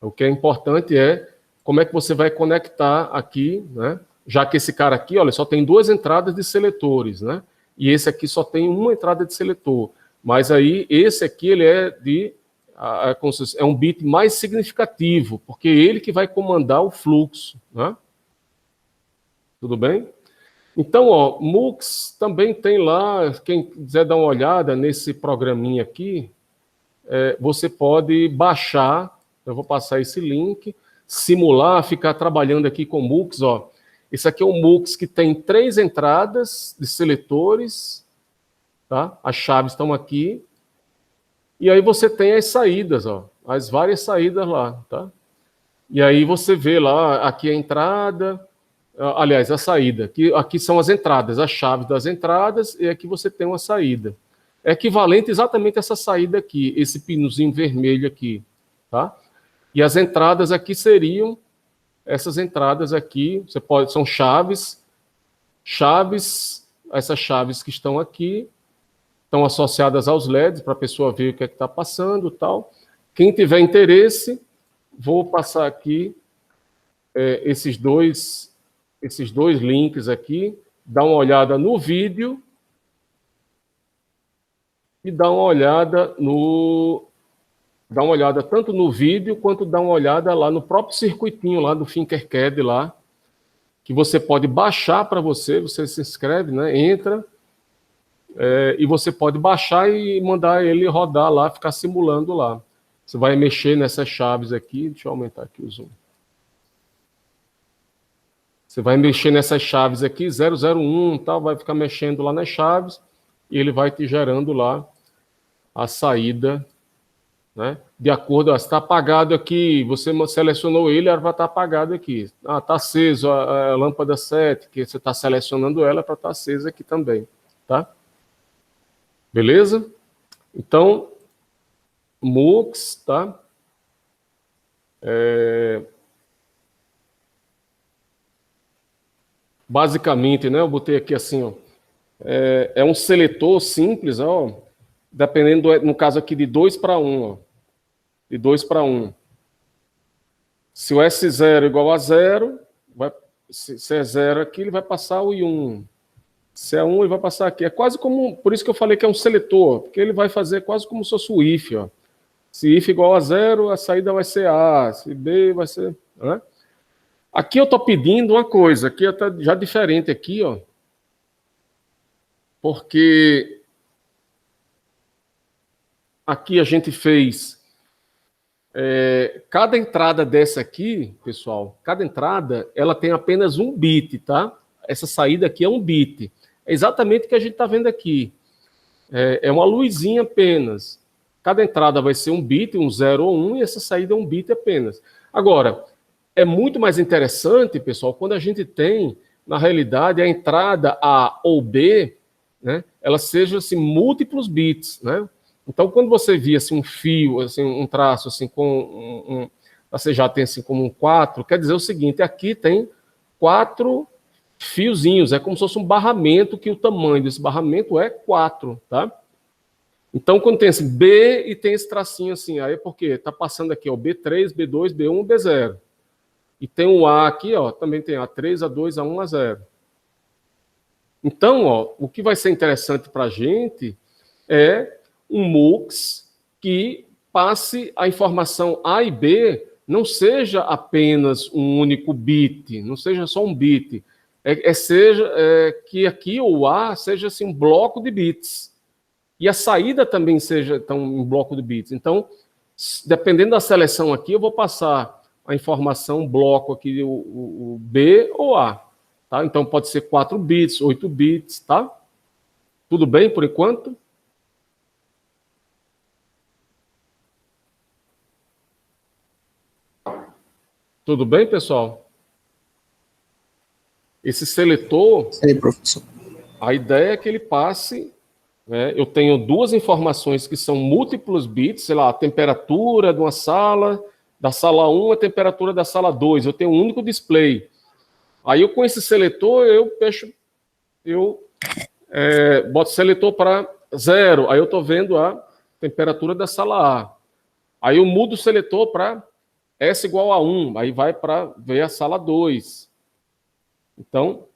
O que é importante é como é que você vai conectar aqui, né? Já que esse cara aqui, olha, só tem 2 entradas de seletores, né? E esse aqui só tem uma entrada de seletor. Mas aí, esse aqui, ele é um bit mais significativo, porque é ele que vai comandar o fluxo, né? Tudo bem? Então, ó, MUX também tem lá, quem quiser dar uma olhada nesse programinha aqui, você pode baixar, eu vou passar esse link, simular, ficar trabalhando aqui com MUX, ó. Esse aqui é um MUX que tem 3 entradas de seletores, tá? As chaves estão aqui. E aí você tem as saídas, ó, as várias saídas lá, tá? E aí você vê lá, aqui a entrada, aliás, a saída. Aqui são as entradas, as chaves das entradas, e aqui você tem uma saída. É equivalente exatamente a essa saída aqui, esse pinozinho vermelho aqui, tá? E as entradas aqui seriam essas entradas aqui, são chaves, essas chaves que estão aqui, estão associadas aos LEDs, para a pessoa ver o que é que está passando e tal. Quem tiver interesse, vou passar aqui esses dois links aqui, dá uma olhada no vídeo e dá uma olhada tanto no vídeo quanto dá uma olhada lá no próprio circuitinho lá do Tinkercad lá, que você pode baixar para você se inscreve, né? Entra e você pode baixar e mandar ele rodar lá, ficar simulando lá. Você vai mexer nessas chaves aqui, deixa eu aumentar aqui o zoom. Você vai mexer nessas chaves aqui, 001, tal, vai ficar mexendo lá nas chaves e ele vai te gerando lá a saída, né? De acordo, se está apagado aqui, você selecionou ele, ela vai estar apagado aqui. Ah, está aceso a lâmpada 7, que você está selecionando ela para estar acesa aqui também, tá? Beleza? Então, MUX, tá? Basicamente, né? Eu botei aqui assim, ó. É um seletor simples, ó. Dependendo, no caso aqui, de 2:1, ó. De 2:1. Se o S0 igual a 0, se é 0 aqui, ele vai passar o I1. Se é 1, ele vai passar aqui. É quase como, por isso que eu falei que é um seletor, porque ele vai fazer quase como se fosse o if, ó. Se if igual a 0, a saída vai ser A, se B vai ser... Né? Aqui eu estou pedindo uma coisa, aqui está já diferente aqui, ó, porque aqui a gente fez Cada entrada dessa aqui, pessoal, cada entrada, ela tem apenas um bit, tá? Essa saída aqui é um bit. É exatamente o que a gente está vendo aqui. É uma luzinha apenas. Cada entrada vai ser um bit, um 0 ou 1, e essa saída é um bit apenas. Agora, é muito mais interessante, pessoal, quando a gente tem, na realidade, a entrada A ou B, né, ela seja assim, múltiplos bits, né? Então, quando você via assim, um fio, assim, um traço assim, com você já tem assim como um 4, quer dizer o seguinte, aqui tem 4 fiozinhos, é como se fosse um barramento, que o tamanho desse barramento é 4, tá? Então, quando tem esse B e tem esse tracinho assim, aí é porque está passando aqui, ó, B3, B2, B1, B0. E tem o A aqui, ó, também tem A3, A2, A1, A0. Então, ó, o que vai ser interessante para a gente é um MUX que passe a informação A e B, não seja apenas um único bit, não seja só um bit, seja que aqui o A seja assim, um bloco de bits. E a saída também seja então, um bloco de bits. Então, dependendo da seleção aqui, eu vou passar a informação bloco aqui, o B ou A. Tá? Então, pode ser 4 bits, 8 bits, tá? Tudo bem por enquanto? Tudo bem, pessoal? Esse seletor, Sei, professor. a ideia é que ele passe, né, eu tenho duas informações que são múltiplos bits, sei lá, a temperatura de uma sala, da sala 1, a temperatura da sala 2, eu tenho um único display. Aí eu com esse seletor, eu boto seletor para 0, aí eu estou vendo a temperatura da sala A. Aí eu mudo o seletor para S igual a 1, aí vai para ver a sala 2. Então,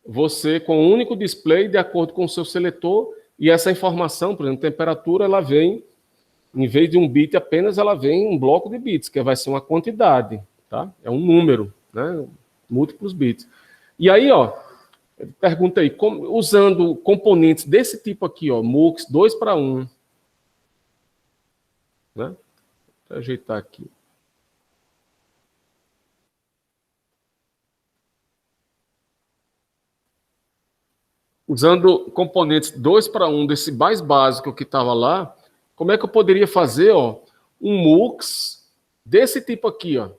você, com um único display, de acordo com o seu seletor, e essa informação, por exemplo, temperatura, ela vem, em vez de um bit apenas, ela vem um bloco de bits, que vai ser uma quantidade, tá? É um número, né? Múltiplos bits. E aí, ó, pergunta aí, usando componentes desse tipo aqui, ó, MUX 2 para 1, né? Vou ajeitar aqui. Usando componentes 2 para 1 desse mais básico que estava lá, como é que eu poderia fazer, ó, um MUX desse tipo aqui, ó,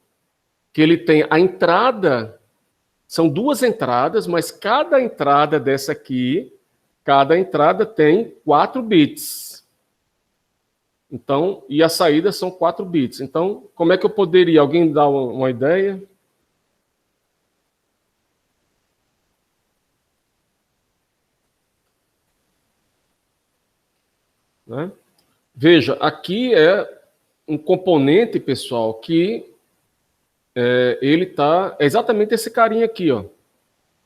que ele tem a entrada, são duas entradas, mas cada entrada dessa aqui, cada entrada tem 4 bits. Então, e a saída são 4 bits. Então, como é que eu poderia? Alguém dá uma ideia? Né? Veja, aqui é um componente, pessoal, que ele tá exatamente esse carinha aqui, ó.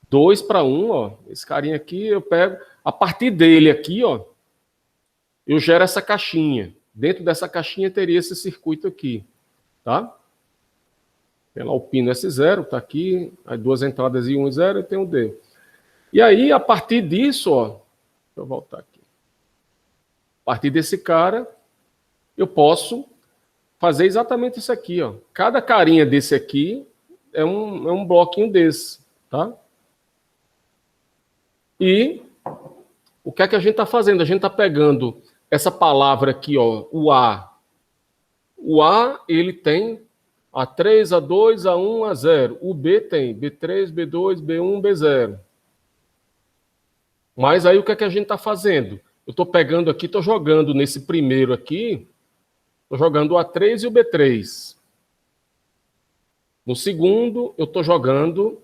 2 para 1, ó. Esse carinha aqui eu pego, a partir dele aqui, ó, eu gero essa caixinha. Dentro dessa caixinha teria esse circuito aqui, tá? Tem lá o pino S0, tá aqui, as duas entradas I1 e 0 e tem o D. E aí, a partir disso, ó, deixa eu voltar aqui. A partir desse cara, eu posso fazer exatamente isso aqui, ó. Cada carinha desse aqui é um bloquinho desse, tá? E o que é que a gente está fazendo? A gente está pegando essa palavra aqui, ó, o A. O A, ele tem A3, A2, A1, A0. O B tem B3, B2, B1, B0. Mas aí o que é que a gente está fazendo? Eu estou pegando aqui, estou jogando nesse primeiro aqui, estou jogando o A3 e o B3. No segundo, eu estou jogando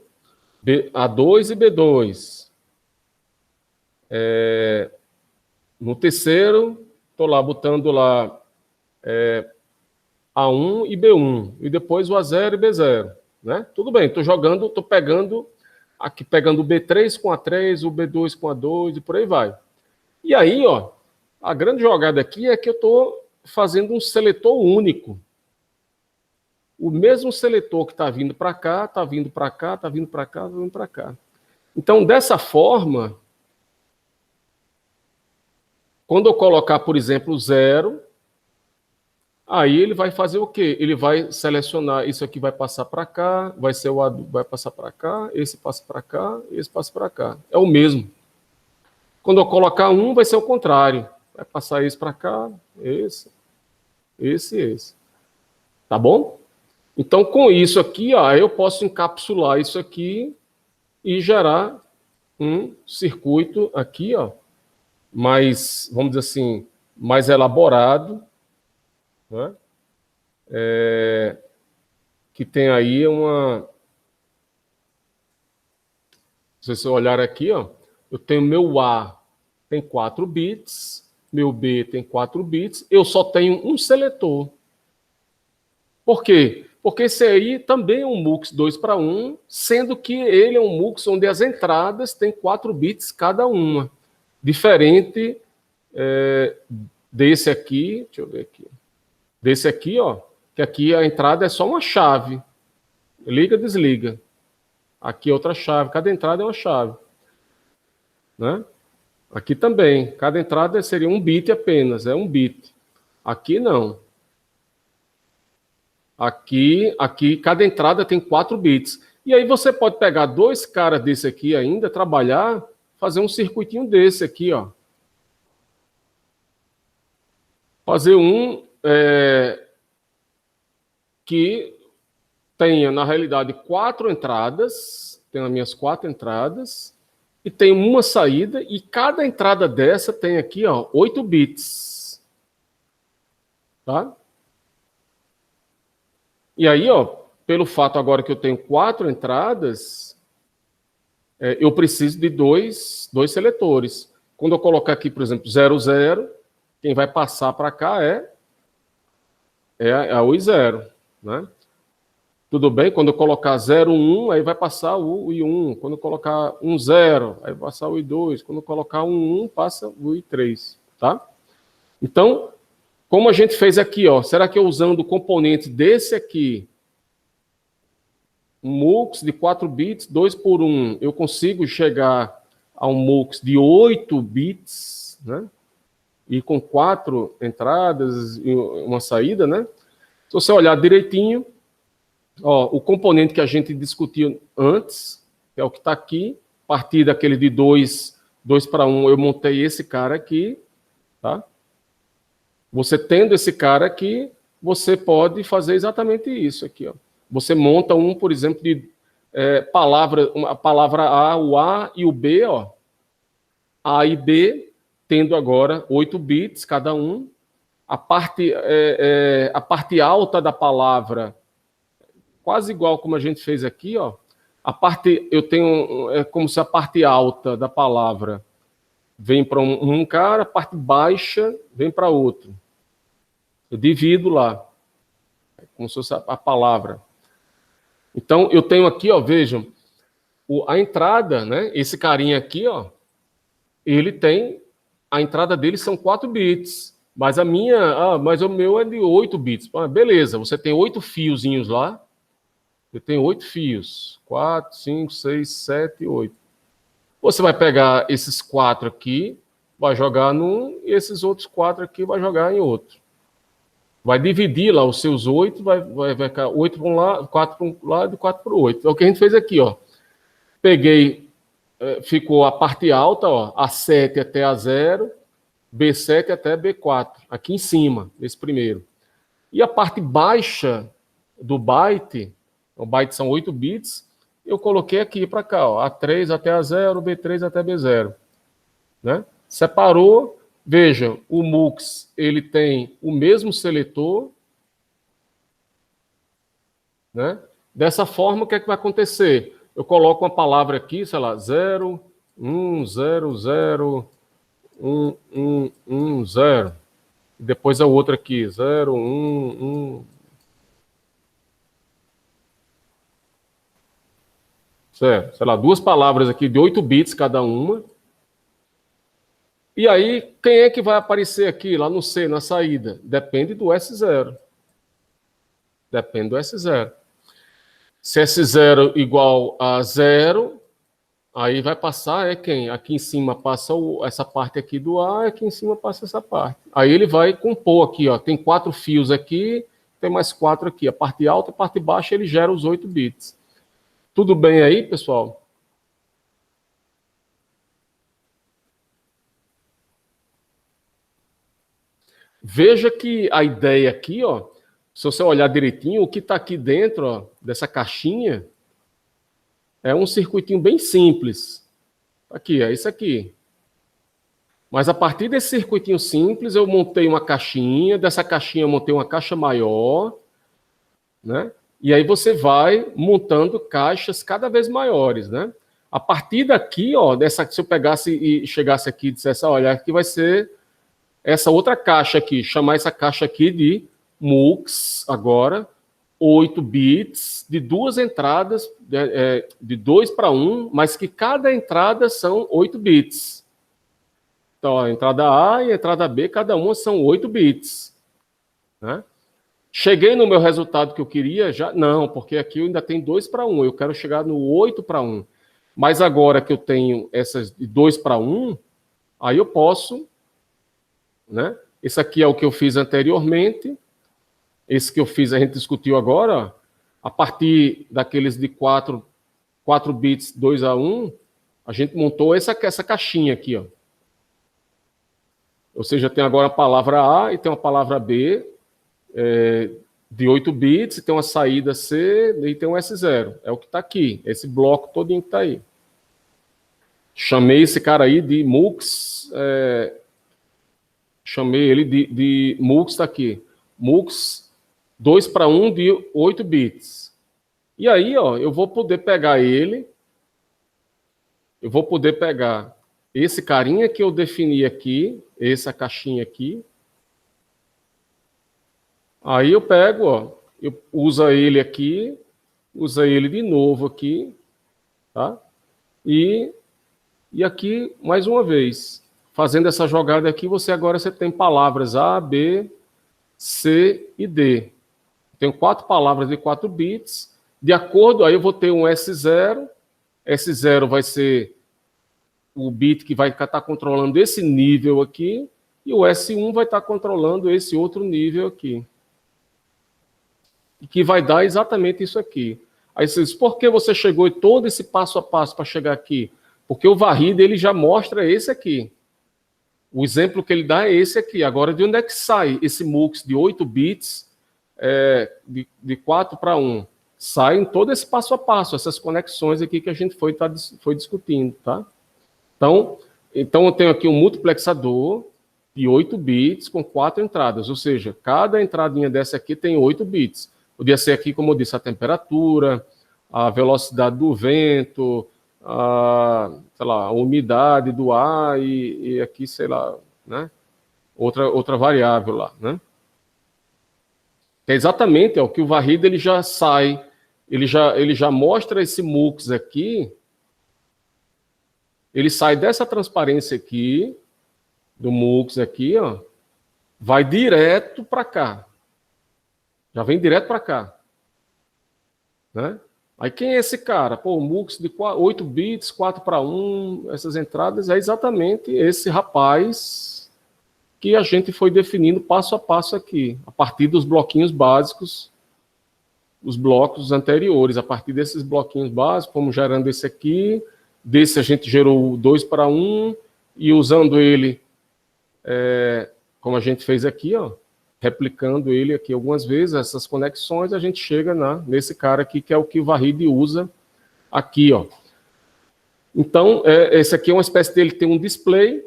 A2 e B2. No terceiro, estou lá botando lá A1 e B1. E depois o A0 e B0. Né? Tudo bem, estou jogando, estou pegando aqui, pegando o B3 com A3, o B2 com A2 e por aí vai. E aí, ó, a grande jogada aqui é que eu estou fazendo um seletor único. O mesmo seletor que está vindo para cá, está vindo para cá, está vindo para cá, está vindo para cá. Então, dessa forma, quando eu colocar, por exemplo, 0, Aí ele vai fazer o quê? Ele vai selecionar, isso aqui vai passar para cá, vai ser o adulto, vai passar para cá, esse passa para cá, esse passa para cá. É o mesmo. Quando eu colocar um, vai ser o contrário. Vai passar esse para cá, esse e esse. Tá bom? Então, com isso aqui, ó, eu posso encapsular isso aqui e gerar um circuito aqui, ó, mais, vamos dizer assim, mais elaborado, né? Que tem aí uma... Se você olhar aqui, ó, eu tenho meu A tem 4 bits, meu B tem 4 bits, eu só tenho um seletor. Por quê? Porque esse aí também é um MUX 2 para 1, sendo que ele é um MUX onde as entradas têm 4 bits cada uma. Diferente desse aqui, deixa eu ver aqui. Desse aqui, ó, que aqui a entrada é só uma chave. Liga, desliga. Aqui é outra chave, cada entrada é uma chave. Né? Aqui também, cada entrada seria um bit apenas, é um bit. Aqui não. Aqui, cada entrada tem 4 bits. E aí você pode pegar 2 caras desse aqui ainda, trabalhar, fazer um circuitinho desse aqui, ó. Fazer um que tenha, na realidade, 4 entradas, tem as minhas 4 entradas, e tem uma saída, e cada entrada dessa tem aqui, ó, 8 bits. Tá? E aí, ó, pelo fato agora que eu tenho 4 entradas, eu preciso de dois seletores. Quando eu colocar aqui, por exemplo, 00, quem vai passar para cá é a U e 0, né? Tudo bem? Quando eu colocar 0, 1, aí vai passar o U e 1. Quando eu colocar 1, 0, aí vai passar o U e 2. Quando eu colocar 1, 1, passa o U e 3, tá? Então, como a gente fez aqui, ó, será que eu usando o componente desse aqui, um MUX de 4 bits, 2 por 1, eu consigo chegar a um MUX de 8 bits, né? E com 4 entradas e uma saída, né? Se você olhar direitinho, ó, o componente que a gente discutiu antes, que é o que está aqui, a partir daquele de 2 para 1, eu montei esse cara aqui, tá? Você tendo esse cara aqui, você pode fazer exatamente isso aqui, ó. Você monta um, por exemplo, de a palavra A, o A e o B, ó. A e B, tendo agora 8 bits cada um. A parte alta da palavra, quase igual como a gente fez aqui, ó. A parte, eu tenho, é como se a parte alta da palavra vem para um cara, a parte baixa vem para outro. Eu divido lá, como se fosse a palavra. Então, eu tenho aqui, ó, vejam, a entrada, né? Esse carinha aqui, ó, ele tem, a entrada dele são 4 bits, mas mas o meu é de 8 bits. Beleza, você tem 8 fiozinhos lá, eu tenho 8 fios, 4, 5, 6, 7, 8. Você vai pegar esses 4 aqui, vai jogar num, e esses outros 4 aqui vai jogar em outro. Vai dividir lá os seus 8, vai ficar 8 para um lado, 4 para um lado e 4 para o 8. É o que a gente fez aqui, ó. Peguei, ficou a parte alta, ó, A7 até A0, B7 até B4, aqui em cima, esse primeiro. E a parte baixa do byte, o byte são 8 bits, eu coloquei aqui para cá, ó, A3 até A0, B3 até B0. Né? Separou. Veja, o MUX ele tem o mesmo seletor, né? Dessa forma, o que é que vai acontecer? Eu coloco uma palavra aqui, sei lá, 0, 1, 0, 0, 1, 1, 1, 0. E depois a outra aqui, 0, 1, 1. Certo, sei lá, 2 palavras aqui de 8 bits cada uma. E aí, quem é que vai aparecer aqui, lá no C, na saída? Depende do S0. Depende do S0. Se S0 igual a 0, Aí vai passar, quem? Aqui em cima passa essa parte aqui do A, aqui em cima passa essa parte. Aí ele vai compor aqui, ó. Tem 4 fios aqui, tem mais 4 aqui. A parte alta e a parte baixa, ele gera os 8 bits. Tudo bem aí, pessoal? Veja que a ideia aqui, ó, se você olhar direitinho, o que está aqui dentro, ó, dessa caixinha é um circuitinho bem simples. Aqui, é isso aqui. Mas a partir desse circuitinho simples, eu montei uma caixinha, dessa caixinha eu montei uma caixa maior, né? E aí você vai montando caixas cada vez maiores, né? A partir daqui, ó, se eu pegasse e chegasse aqui e dissesse, olha, aqui vai ser essa outra caixa aqui, chamar essa caixa aqui de MUX agora, 8 bits, de 2 entradas, de 2 para 1, mas que cada entrada são 8 bits. Então, a entrada A e a entrada B, cada uma são 8 bits. Né? Cheguei no meu resultado que eu queria? Já não, porque aqui eu ainda tenho 2 para 1, eu quero chegar no 8 para 1. Mas agora que eu tenho essas de 2 para 1, aí eu posso, né? Esse aqui é o que eu fiz anteriormente, esse que eu fiz a gente discutiu agora, a partir daqueles de 4 bits 2 a 1, a gente montou essa caixinha aqui, ó. Ou seja, tem agora a palavra A e tem uma palavra B de 8 bits, e tem uma saída C e tem um S0. É o que está aqui, esse bloco todinho que está aí. Chamei esse cara aí de MUX, chamei ele de MUX, está aqui. MUX 2 para 1 de 8 bits. E aí, ó, eu vou poder pegar ele, eu vou poder pegar esse carinha que eu defini aqui, essa caixinha aqui. Aí eu pego, ó, eu uso ele aqui, usa ele de novo aqui, tá? E aqui, mais uma vez, fazendo essa jogada aqui, você tem palavras A, B, C e D. Tenho 4 palavras de 4 bits. De acordo, aí eu vou ter um S0. S0 vai ser o bit que vai estar controlando esse nível aqui, e o S1 vai estar controlando esse outro nível aqui. E que vai dar exatamente isso aqui. Aí você diz, por que você chegou e todo esse passo a passo para chegar aqui? Porque o varrido ele já mostra esse aqui. O exemplo que ele dá é esse aqui. Agora, de onde é que sai esse MUX de 8 bits, de 4 para 1? Sai em todo esse passo a passo, essas conexões aqui que a gente foi discutindo, tá? Então eu tenho aqui um multiplexador de 8 bits com 4 entradas, ou seja, cada entradinha dessa aqui tem 8 bits. Podia ser aqui, como eu disse, a temperatura, a velocidade do vento, sei lá, a umidade do ar e aqui, sei lá, né? Outra variável lá, né? É exatamente o que o varrido ele já sai, ele já mostra esse MUX aqui, ele sai dessa transparência aqui, do MUX aqui, ó, vai direto para cá. Já vem direto para cá. Né? Aí quem é esse cara? Pô, o MUX de 8 bits, 4 para 1, essas entradas, é exatamente esse rapaz que a gente foi definindo passo a passo aqui, a partir dos bloquinhos básicos, os blocos anteriores. A partir desses bloquinhos básicos, fomos gerando esse aqui, desse a gente gerou 2 para 1, e usando ele, como a gente fez aqui, ó, replicando ele aqui algumas vezes, essas conexões, a gente chega nesse cara aqui, que é o que o Varride usa aqui, ó. Então, esse aqui é uma espécie dele, tem um display,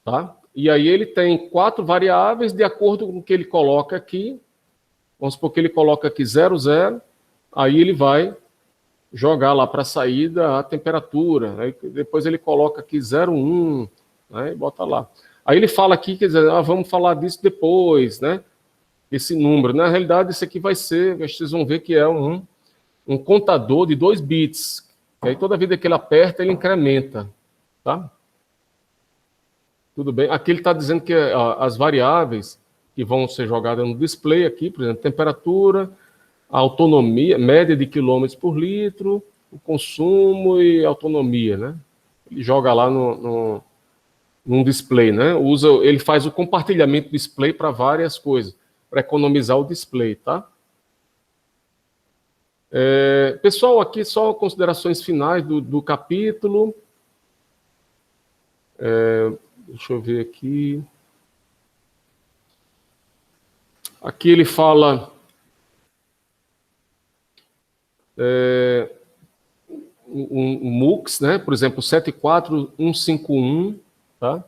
tá? E aí ele tem 4 variáveis de acordo com o que ele coloca aqui. Vamos supor que ele coloca aqui 0, 0, aí ele vai jogar lá para a saída a temperatura, aí depois ele coloca aqui 0, 1, né, e bota lá. Aí ele fala aqui, quer dizer, vamos falar disso depois, né? Esse número. Na realidade, esse aqui vai ser, vocês vão ver que é um contador de 2 bits. E aí toda vida que ele aperta, ele incrementa, tá? Tudo bem? Aqui ele está dizendo que as variáveis que vão ser jogadas no display aqui, por exemplo, temperatura, a autonomia, média de quilômetros por litro, o consumo e autonomia, né? Ele joga lá num display, né? Ele faz o compartilhamento do display para várias coisas, para economizar o display, tá? Pessoal, aqui só considerações finais do capítulo. Deixa eu ver aqui. Aqui ele fala um MUX, né? Por exemplo, 74151, tá?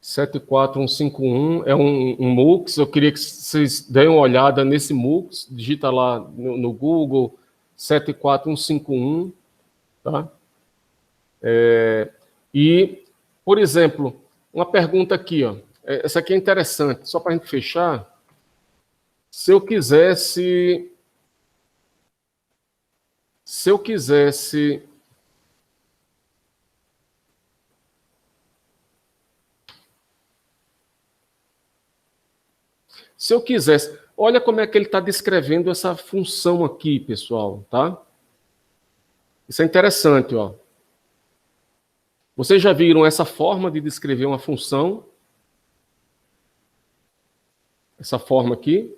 74151 é um MUX. Eu queria que vocês deem uma olhada nesse MUX. Digita lá no Google 74151, tá? E, por exemplo, uma pergunta aqui, ó. Essa aqui é interessante, só para a gente fechar. Se eu quisesse Se eu quisesse olha como é que ele está descrevendo essa função aqui, pessoal, tá? Isso é interessante, ó. Vocês já viram essa forma de descrever uma função? Essa forma aqui?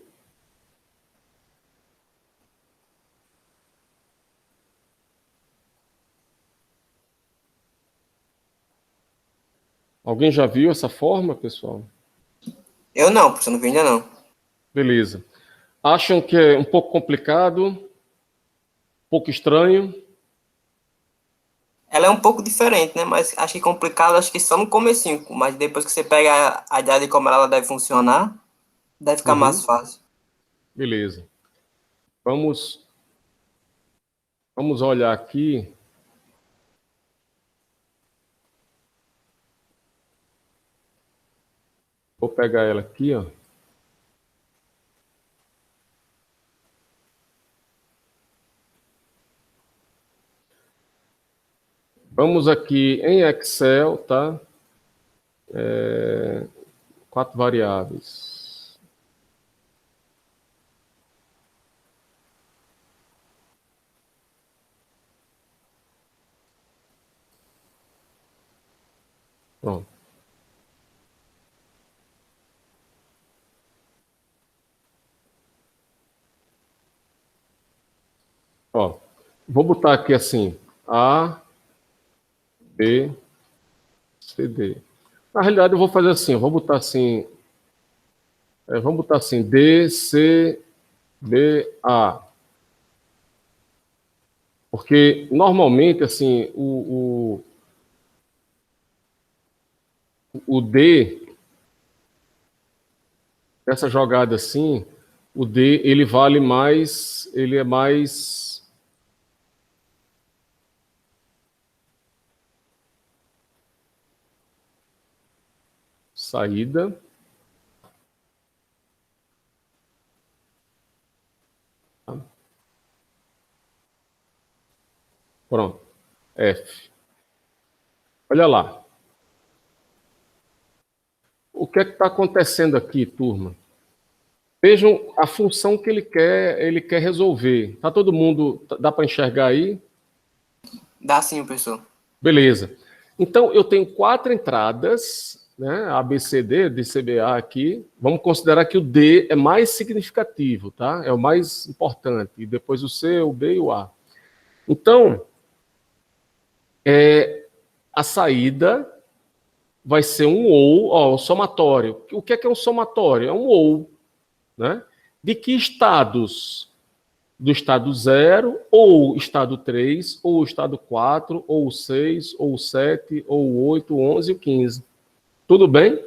Alguém já viu essa forma, pessoal? Eu não, professor, não vi ainda não. Beleza. Acham que é um pouco complicado? Um pouco estranho? Ela é um pouco diferente, né? Mas acho que complicado, acho que só no comecinho. Mas depois que você pega a ideia de como ela deve funcionar, deve ficar mais fácil. Beleza. Vamos olhar aqui. Vou pegar ela aqui, ó. Vamos aqui em Excel, tá? 4 variáveis. Pronto. Ó, vou botar aqui assim, A, B, C, D. Na realidade, eu vou fazer assim, vamos botar assim, D, C, B, A. Porque, normalmente, assim, o D, essa jogada assim, o D, ele vale mais, ele é mais saída. Pronto. F. Olha lá. O que é que está acontecendo aqui, turma? Vejam a função que ele quer resolver. Tá todo mundo, dá para enxergar aí? Dá sim, professor. Beleza. Então, eu tenho 4 entradas, né? A, B, C, D, D, C, B, A aqui. Vamos considerar que o D é mais significativo, tá? É o mais importante. E depois o C, o B e o A. Então, a saída vai ser um ou, ó, um somatório. O que é um somatório? É um ou, né? De que estados? Do estado 0, ou estado 3, ou estado 4, ou 6, ou 7, ou 8, 11 e 15. Tudo bem?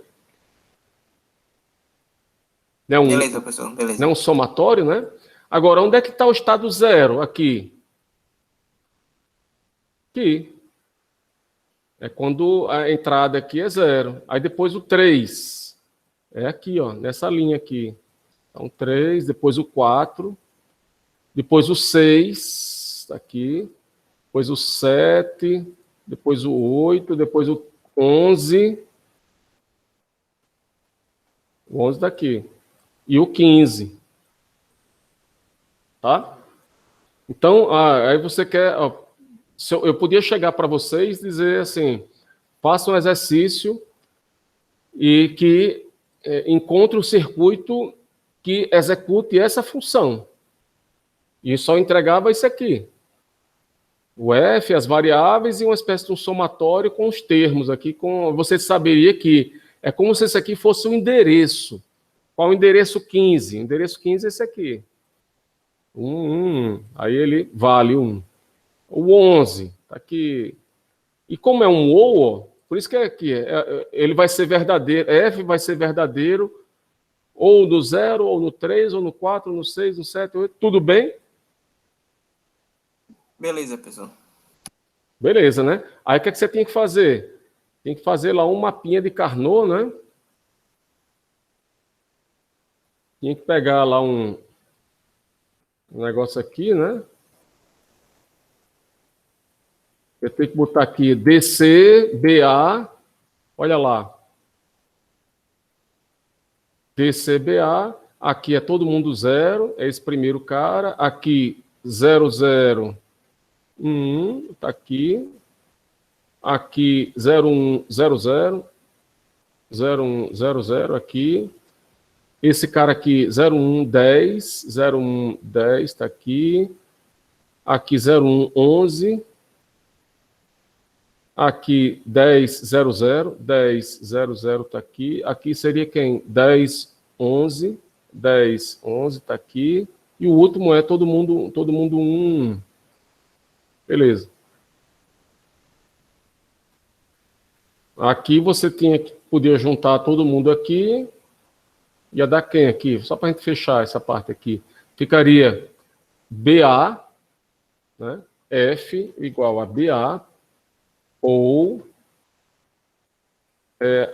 Beleza, professor, beleza. Não é um somatório, né? Agora, onde é que está o estado 0? Aqui. Aqui. É quando a entrada aqui é 0. Aí depois o 3. É aqui, ó, nessa linha aqui. Então, 3, depois o 4, depois o 6, aqui, depois o 7, depois o 8, depois o 11, o 11 daqui, e o 15, tá? Então, aí você quer... eu podia chegar para vocês e dizer assim, faça um exercício e que encontre um circuito que execute essa função. E só entregava isso aqui. O F, as variáveis e uma espécie de um somatório com os termos aqui. Você saberia que é como se esse aqui fosse um endereço. Qual o endereço 15? O endereço 15 é esse aqui. Aí ele vale 1. O 11 está aqui. E como é um ou, por isso que é aqui, ele vai ser verdadeiro, F vai ser verdadeiro ou no 0, ou no 3, ou no 4, ou no 6, no 7, 8, tudo bem? Beleza, pessoal. Beleza, né? Aí o que você tem que fazer? Tem que fazer lá um mapinha de Carnot, né? Tem que pegar lá um negócio aqui, né? Eu tenho que botar aqui DC, BA, olha lá. DC, BA, aqui é todo mundo 0, é esse primeiro cara. Aqui 0, 0, 1, tá aqui. Aqui 0, 1, 0, 0. 0, 1, 0, 0 aqui. Esse cara aqui 0, 1, 10. 0, 1, 10 tá aqui. Aqui 0, 1, 11. Aqui 10, 0, 0. 10, 0, 0 tá aqui. Aqui seria quem? 10, 11. 10, 11 tá aqui. E o último é todo mundo 1. Beleza. Aqui você podia juntar todo mundo aqui. Ia dar quem aqui? Só para a gente fechar essa parte aqui. Ficaria BA, né? F igual a BA, ou...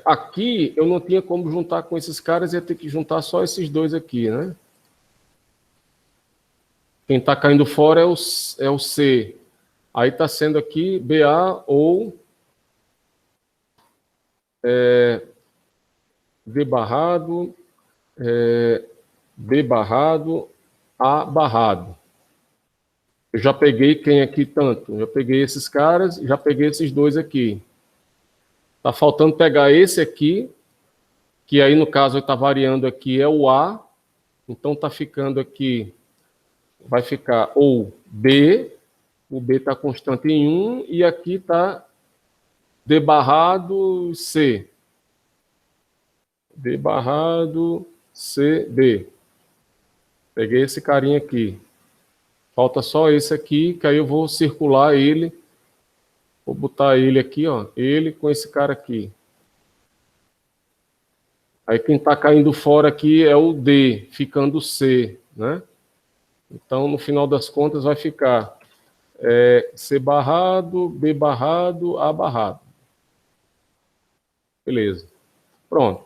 aqui eu não tinha como juntar com esses caras, ia ter que juntar só esses dois aqui, né? Quem está caindo fora é o C. Aí está sendo aqui BA ou... D barrado, B barrado, A barrado. Eu já peguei quem aqui tanto? Já peguei esses caras, já peguei esses dois aqui. Está faltando pegar esse aqui, que aí no caso está variando aqui, é o A. Então está ficando aqui, vai ficar ou B, o B está constante em 1, e aqui está D barrado C. D barrado C, B. Peguei esse carinha aqui. Falta só esse aqui, que aí eu vou circular ele. Vou botar ele aqui, ó. Ele com esse cara aqui. Aí quem está caindo fora aqui é o D, ficando C, né? Então, no final das contas, vai ficar C barrado, B barrado, A barrado. Beleza. Pronto.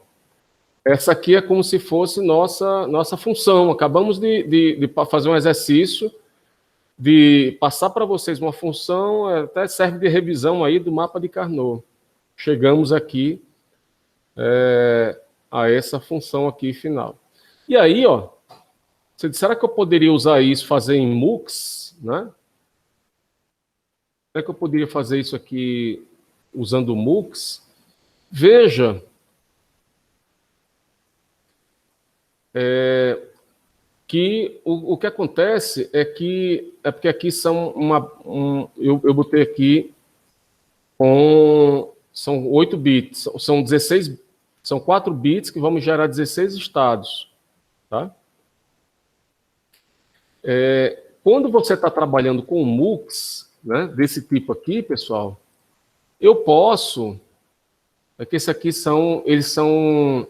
Essa aqui é como se fosse nossa função. Acabamos de fazer um exercício de passar para vocês uma função, até serve de revisão aí do mapa de Carnot. Chegamos aqui a essa função aqui final. E aí, ó, você disse, será que eu poderia usar isso, fazer em MUX, né? Será que eu poderia fazer isso aqui usando o MUX? Veja, que o que acontece é que porque aqui são eu botei aqui são 8 bits, são 16, são 4 bits que vamos gerar 16 estados, tá? Quando você está trabalhando com MUX, né, desse tipo aqui, pessoal, eu posso, que esse aqui eles são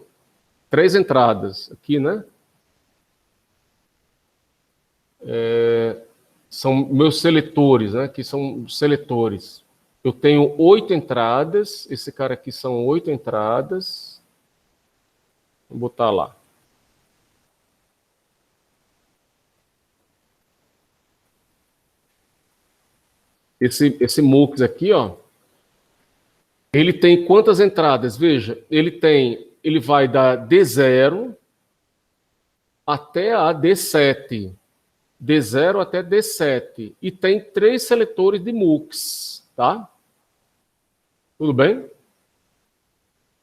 3 entradas aqui, né? São meus seletores, né? Que são seletores. Eu tenho 8 entradas. Esse cara aqui são 8 entradas. Vou botar lá. Esse MUX aqui, ó. Ele tem quantas entradas? Veja, ele vai da D0 até a D7. D0 até D7. E tem 3 seletores de MUX, tá? Tudo bem?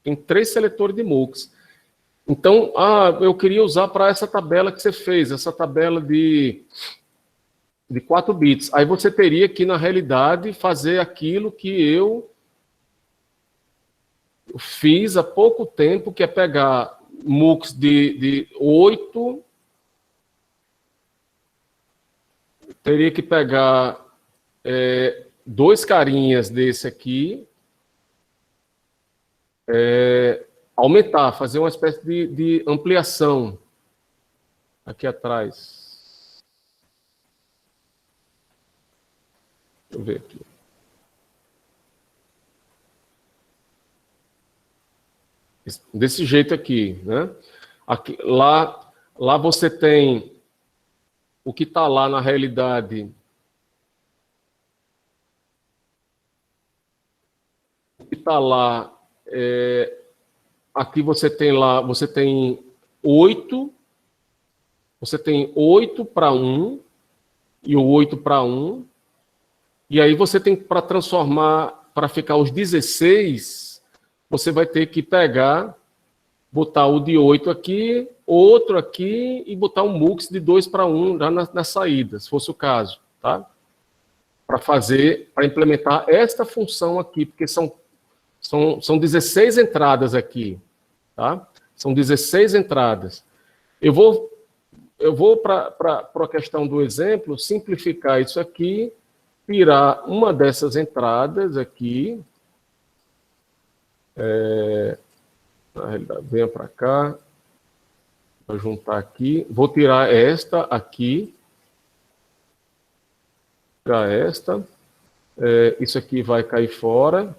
Tem 3 seletores de MUX. Então, eu queria usar para essa tabela que você fez, essa tabela de 4 bits. Aí você teria que, na realidade, fazer aquilo que eu fiz há pouco tempo, que é pegar MUX de 8, teria que pegar 2 carinhas desse aqui, aumentar, fazer uma espécie de ampliação aqui atrás. Deixa eu ver aqui. Desse jeito aqui, né? Aqui, lá você tem o que está lá na realidade. O que está lá, aqui você tem 8, você tem 8 para 1 e o 8 para 1, e aí você tem para transformar, para ficar os 16, você vai ter que pegar, botar o de 8 aqui, outro aqui, e botar um MUX de 2 para 1 já na saída, se fosse o caso, tá? Para implementar esta função aqui, porque são 16 entradas aqui, tá? São 16 entradas. Eu vou para a questão do exemplo, simplificar isso aqui, tirar uma dessas entradas aqui, na realidade, venha para cá, vou juntar aqui, vou tirar esta aqui, tirar esta, isso aqui vai cair fora.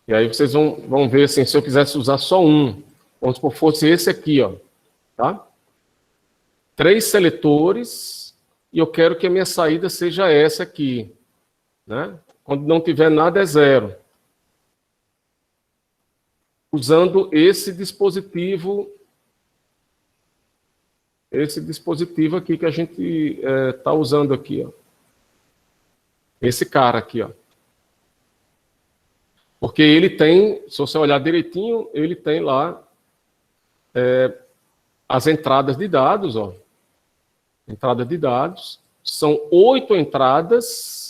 E aí vocês vão ver assim, se eu quisesse usar só um, vamos supor, fosse esse aqui, ó, tá? 3 seletores, e eu quero que a minha saída seja essa aqui, né? Quando não tiver nada, é 0. Usando esse dispositivo aqui que a gente está usando aqui, ó. Esse cara aqui, ó. Porque ele tem, se você olhar direitinho, ele tem lá as entradas de dados, ó. Entrada de dados. São 8 entradas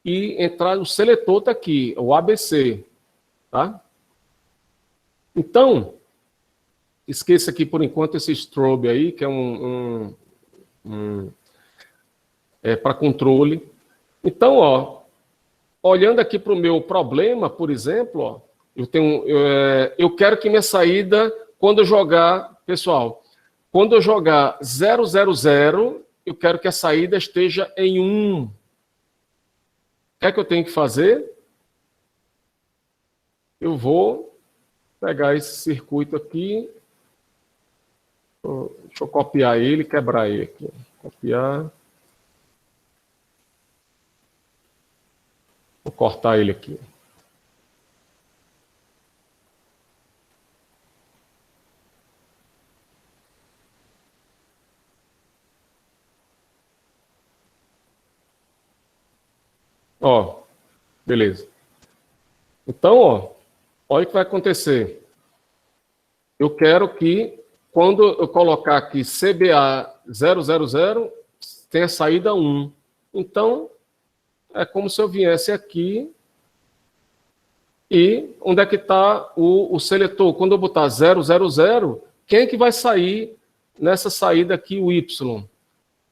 e o seletor está aqui, o ABC. Tá? Então, esqueça aqui por enquanto esse strobe aí, que é para controle. Então, ó, olhando aqui para o meu problema, por exemplo, ó, eu quero que minha saída, quando eu jogar, pessoal, quando eu jogar 0, 0, 0, eu quero que a saída esteja em 1. O que é que eu tenho que fazer? Eu vou pegar esse circuito aqui, deixa eu copiar ele, quebrar ele aqui. Copiar. Vou cortar ele aqui. Ó, beleza. Então, ó, olha o que vai acontecer. Eu quero que, quando eu colocar aqui CBA 000, tenha saída 1. Então, é como se eu viesse aqui e onde é que está o seletor? Quando eu botar 000, quem é que vai sair nessa saída aqui, o Y?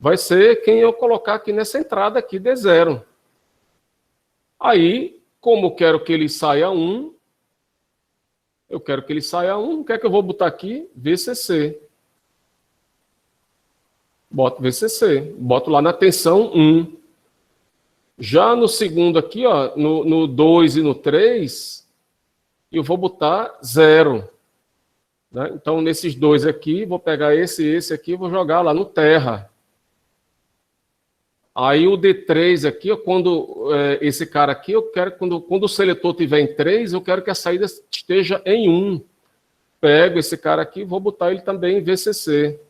Vai ser quem eu colocar aqui nessa entrada aqui, D0. Aí, como eu quero que ele saia 1, eu quero que ele saia 1, o que é que eu vou botar aqui? VCC. Boto VCC, boto lá na tensão 1. Já no segundo aqui, ó, no 2 e no 3, eu vou botar 0. Né? Então, nesses dois aqui, vou pegar esse e esse aqui, vou jogar lá no terra. Aí o D3 aqui, ó, quando esse cara aqui, eu quero, quando o seletor estiver em 3, eu quero que a saída esteja em 1. pego esse cara aqui e vou botar ele também em VCC.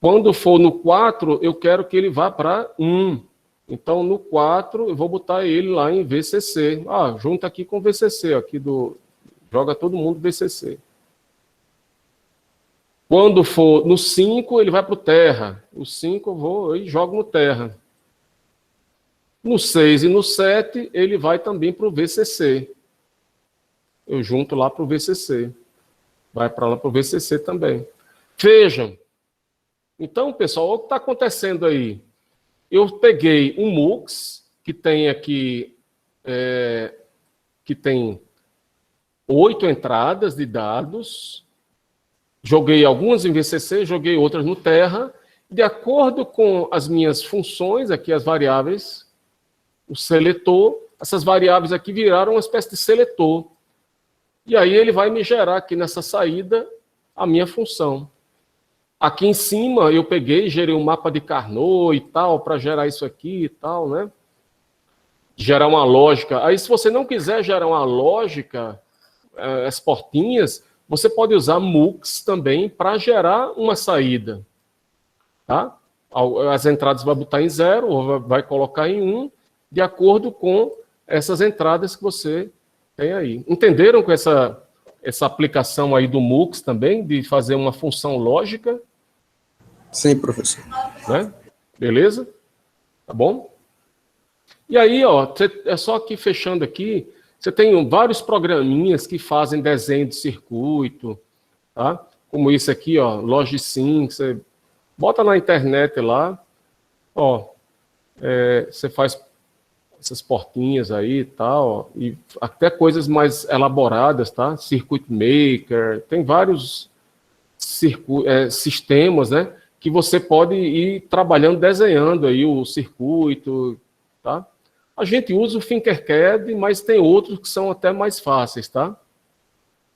Quando for no 4, eu quero que ele vá para 1. Então, no 4, eu vou botar ele lá em VCC. Junta aqui com VCC, aqui joga todo mundo VCC. Quando for no 5, ele vai para o terra. O 5 eu vou e jogo no terra. No 6 e no 7, ele vai também para o VCC. Eu junto lá para o VCC. Vai para lá para o VCC também. Vejam. Então, pessoal, olha o que está acontecendo aí. Eu peguei um MUX, que tem aqui, que tem 8 entradas de dados, joguei algumas em VCC, joguei outras no Terra, de acordo com as minhas funções, aqui as variáveis, o seletor, essas variáveis aqui viraram uma espécie de seletor. E aí ele vai me gerar aqui nessa saída a minha função. Aqui em cima eu peguei, gerei um mapa de Carnot e tal, para gerar isso aqui e tal, né? Gerar uma lógica. Aí se você não quiser gerar uma lógica, as portinhas, você pode usar MUX também para gerar uma saída. Tá? As entradas vai botar em 0, ou vai colocar em 1, de acordo com essas entradas que você tem aí. Entenderam com essa aplicação aí do MUX também, de fazer uma função lógica? Sim, professor. Né? Beleza? Tá bom? E aí, é só aqui, fechando aqui, você tem vários programinhas que fazem desenho de circuito, tá? Como isso aqui, Logisync, você bota na internet lá, você faz essas portinhas aí e tal, e até coisas mais elaboradas, tá? Circuit Maker, tem vários sistemas, né? Que você pode ir trabalhando, desenhando aí o circuito, tá? A gente usa o Tinkercad, mas tem outros que são até mais fáceis, tá?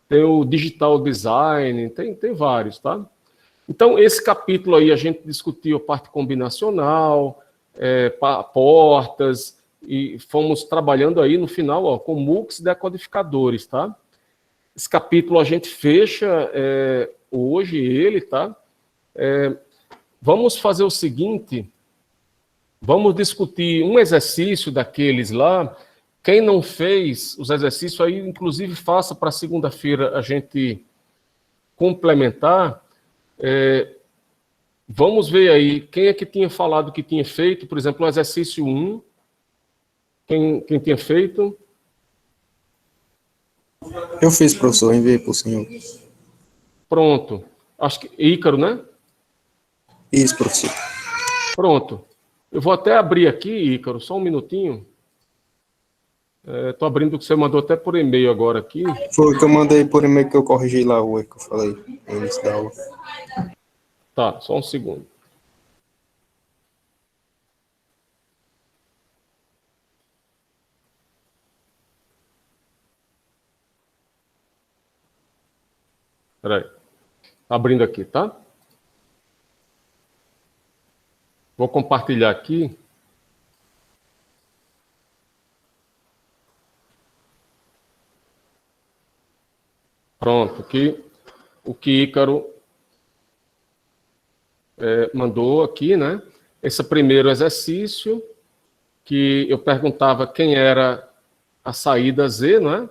Tem o Digital Design, tem vários, tá? Então, esse capítulo aí a gente discutiu a parte combinacional, portas, e fomos trabalhando aí no final, com MUX decodificadores, tá? Esse capítulo a gente fecha hoje ele, tá? Vamos fazer o seguinte, vamos discutir um exercício daqueles lá. Quem não fez os exercícios aí, inclusive faça para segunda-feira a gente complementar. Vamos ver aí, quem é que tinha falado que tinha feito, por exemplo, o exercício 1, quem tinha feito? Eu fiz, professor, enviei para o senhor. Pronto. Acho que Ícaro, né? Isso, professor. Pronto. Eu vou até abrir aqui, Ícaro, só um minutinho. Estou abrindo o que você mandou até por e-mail agora aqui. Foi o que eu mandei por e-mail que eu corrigi lá o erro que eu falei no início da aula. Tá, só um segundo. Espera aí. Abrindo aqui, tá? Vou compartilhar aqui. Pronto, aqui o que Ícaro mandou aqui, né? Esse primeiro exercício, que eu perguntava quem era a saída Z, não é?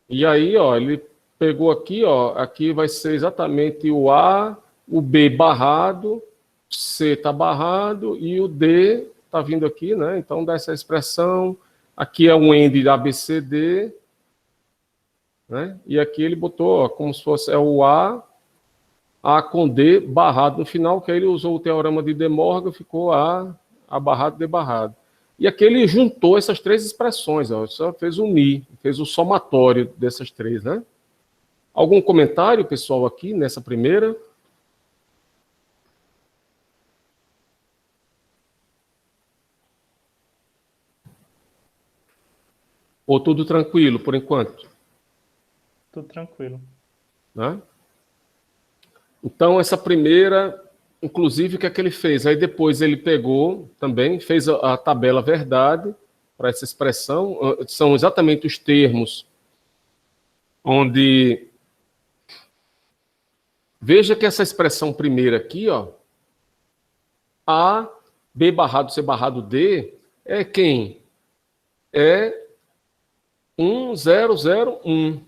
E aí, ele pegou aqui, aqui vai ser exatamente o A, o B barrado, o C está barrado e o D está vindo aqui, né? Então, dessa expressão, aqui é um end ABCD, né? E aqui ele botou como se fosse o A com D barrado no final, que aí ele usou o teorema de De Morgan, ficou A barrado, D barrado. E aqui ele juntou essas três expressões, só fez unir, fez o somatório dessas três, né? Algum comentário, pessoal, aqui nessa primeira? Ou tudo tranquilo, por enquanto? Tudo tranquilo. Né? Então, essa primeira, inclusive, o que é que ele fez? Aí depois ele pegou também, fez a tabela verdade para essa expressão, são exatamente os termos onde... Veja que essa expressão primeira aqui, ó, A, B barrado, C barrado, D, é quem? É 1001.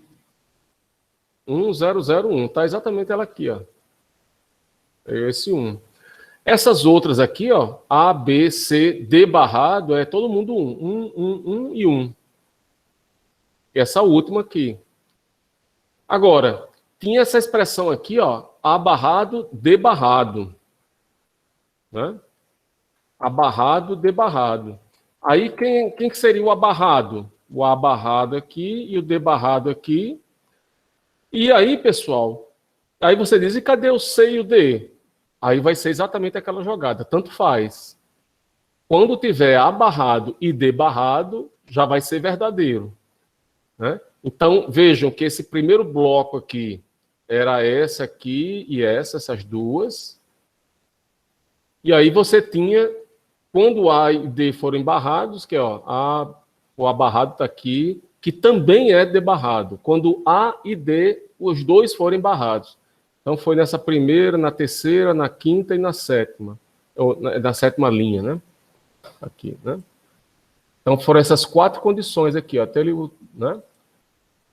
1001. Tá exatamente ela aqui, ó. É esse 1. Essas outras aqui, ó, A, B, C, D barrado, é todo mundo 1. 1 e 1. Essa última aqui. Agora, tinha essa expressão aqui, ó, A barrado, D barrado. Né? A barrado, D barrado. Aí, quem que seria o A barrado? O A barrado aqui e o D barrado aqui. E aí, pessoal, aí você diz, e cadê o C e o D? Aí vai ser exatamente aquela jogada, tanto faz. Quando tiver A barrado e D barrado, já vai ser verdadeiro. Né? Então, vejam que esse primeiro bloco aqui era essa aqui e essas duas. E aí você tinha, quando A e D forem barrados, que ó, o A barrado está aqui, que também é D barrado. Quando A e D, os dois forem barrados. Então foi nessa primeira, na terceira, na quinta e na sétima. Ou, na sétima linha, né? Aqui, né? Então foram essas 4 condições aqui, ó, até ele, né?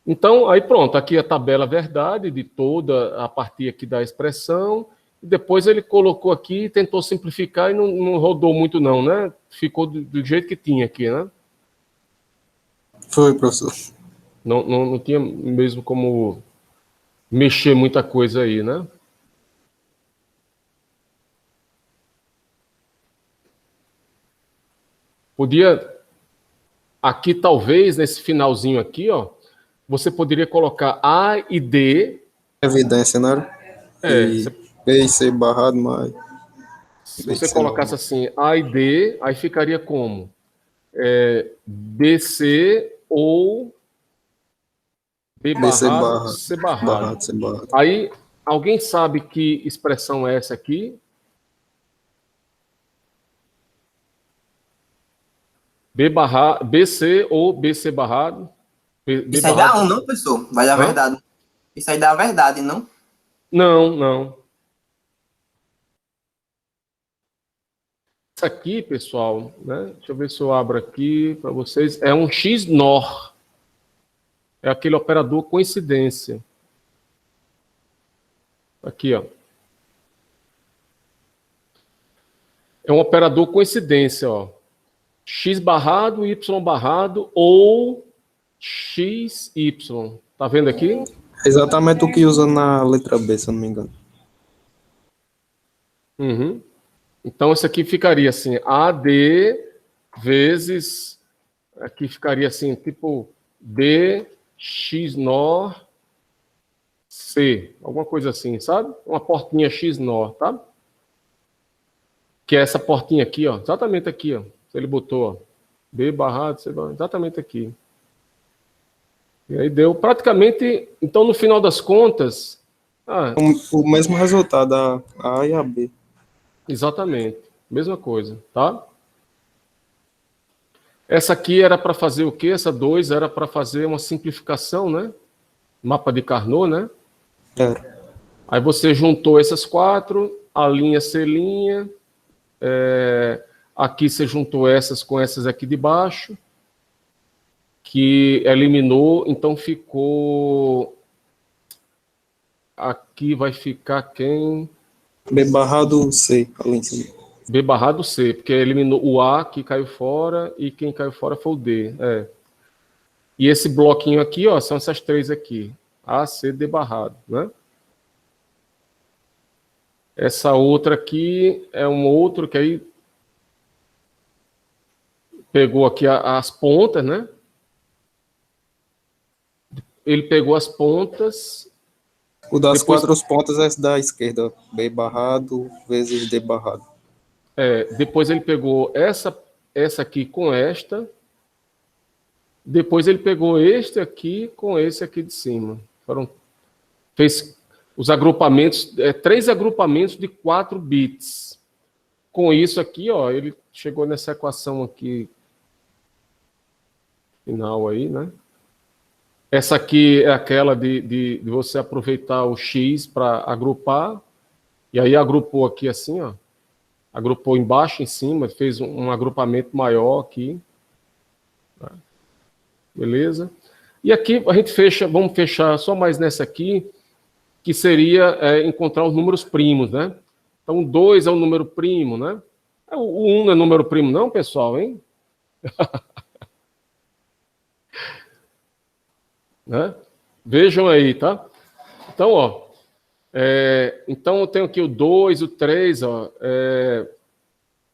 Então, aí pronto, aqui a tabela verdade de toda a partir aqui da expressão, e depois ele colocou aqui, tentou simplificar e não rodou muito não, né? Ficou do jeito que tinha aqui, né? Foi, professor. Não tinha mesmo como mexer muita coisa aí, né? Podia, aqui talvez, nesse finalzinho aqui, ó, você poderia colocar A e D. Evidência, né? E B e C barrado, mais... Se você colocasse assim, A e D, aí ficaria como? BC ou B barrado, C barrado. C barrado. Aí, alguém sabe que expressão é essa aqui? BC ou BC barrado? Isso aí dá 1, não, professor? Vai dar verdade. Isso aí dá a verdade, não? Não. Isso aqui, pessoal, né? Deixa eu ver se eu abro aqui para vocês. É um XNOR. É aquele operador coincidência. Aqui, ó. É um operador coincidência, ó. X barrado, Y barrado ou XY. Tá vendo aqui? Exatamente o que usa na letra B, se eu não me engano. Uhum. Então, isso aqui ficaria assim, AD vezes... Aqui ficaria assim, tipo D, XNOR, C. Alguma coisa assim, sabe? Uma portinha XNOR, tá? Que é essa portinha aqui, ó. Exatamente aqui, ó. Ele botou, ó, B barrado, C barrado, exatamente aqui. E aí deu praticamente... Então, no final das contas... O mesmo resultado, a A e a B. Exatamente. Mesma coisa, tá? Essa aqui era para fazer o quê? Essa 2 era para fazer uma simplificação, né? Mapa de Carnot, né? Aí você juntou essas 4, a linha C linha, aqui você juntou essas com essas aqui de baixo, que eliminou, então ficou... Aqui vai ficar quem? B barrado C, ali em cima. B barrado C, porque eliminou o A que caiu fora e quem caiu fora foi o D. E esse bloquinho aqui, ó, são essas 3 aqui. A, C, D barrado, né? Essa outra aqui é um outro que aí pegou aqui as pontas, né? Ele pegou as pontas. O das 4 pontas é da esquerda. B barrado vezes D barrado. Depois ele pegou essa aqui com esta. Depois ele pegou este aqui com esse aqui de cima. Fez os agrupamentos, 3 agrupamentos de 4 bits. Com isso aqui, ó, ele chegou nessa equação aqui final aí, né? Essa aqui é aquela de você aproveitar o X para agrupar, e aí agrupou aqui assim, ó, agrupou embaixo, em cima, fez um agrupamento maior aqui. Beleza? E aqui a gente fecha, vamos fechar só mais nessa aqui, que seria encontrar os números primos, né? Então, 2 é o número primo, né? O 1 não é número primo não, pessoal, hein? Né? Vejam aí, tá? Então, ó, então eu tenho aqui o 2, o 3, ó,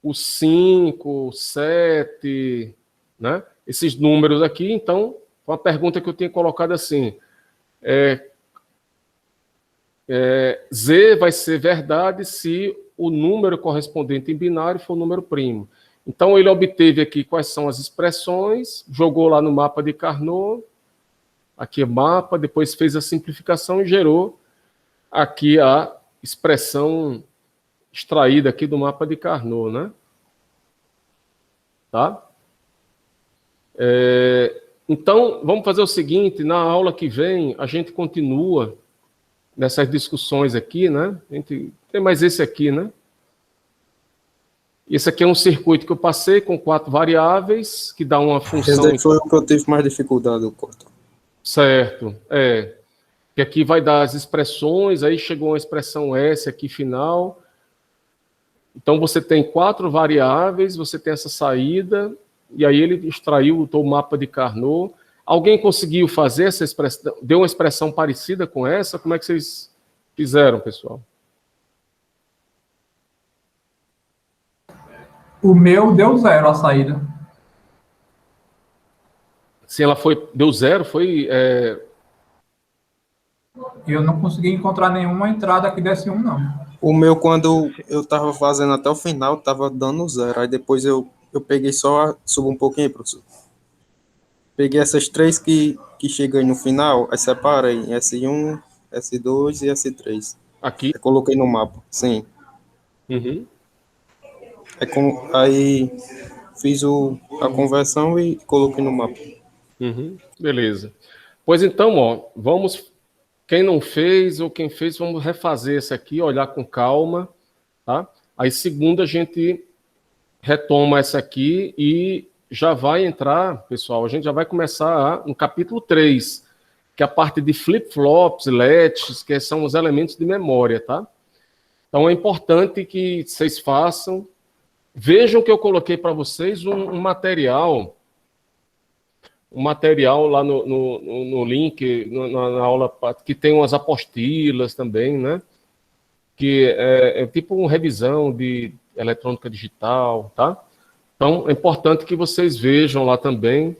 o 5, o 7, né? Esses números aqui, então, foi uma pergunta que eu tinha colocado assim, Z vai ser verdade se o número correspondente em binário for o número primo. Então, ele obteve aqui quais são as expressões, jogou lá no mapa de Carnot, aqui é mapa, depois fez a simplificação e gerou aqui a expressão extraída aqui do mapa de Carnot, né? Tá? Então, vamos fazer o seguinte, na aula que vem, a gente continua nessas discussões aqui, né? Tem mais esse aqui, né? Esse aqui é um circuito que eu passei com 4 variáveis, que dá uma função... Esse daí foi o que eu tive mais dificuldade, o corto. Certo, que aqui vai dar as expressões, aí chegou uma expressão S aqui final. Então você tem 4 variáveis, você tem essa saída, e aí ele extraiu o mapa de Carnot. Alguém conseguiu fazer essa expressão, deu uma expressão parecida com essa? Como é que vocês fizeram, pessoal? O meu deu 0 a saída. Se ela deu 0, foi... Eu não consegui encontrar nenhuma entrada que desse 1, não. O meu, quando eu tava fazendo até o final, tava dando 0. Aí depois eu peguei só, subo um pouquinho, professor. Peguei essas 3 que chegam aí no final, aí separei em S1, S2 e S3. Aqui? Eu coloquei no mapa, sim. Uhum. Aí fiz a conversão e coloquei no mapa. Uhum. Beleza. Pois então, ó, vamos... Quem não fez ou quem fez, vamos refazer esse aqui, olhar com calma, tá? Aí, segunda, a gente retoma essa aqui e já vai entrar, pessoal, a gente já vai começar no capítulo 3, que é a parte de flip-flops, latches, que são os elementos de memória, tá? Então, é importante que vocês façam. Vejam que eu coloquei para vocês um material lá no link, na aula, que tem umas apostilas também, né? Que é tipo uma revisão de eletrônica digital, tá? Então, é importante que vocês vejam lá também.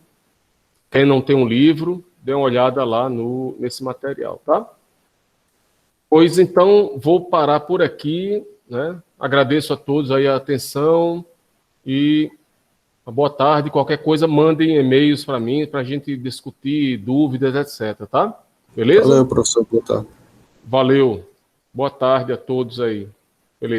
Quem não tem um livro, dê uma olhada lá nesse material, tá? Pois então, vou parar por aqui, né? Agradeço a todos aí a atenção e boa tarde. Qualquer coisa, mandem e-mails para mim, para a gente discutir dúvidas, etc. Tá? Beleza? Valeu, professor. Boa tarde. Valeu. Boa tarde a todos aí.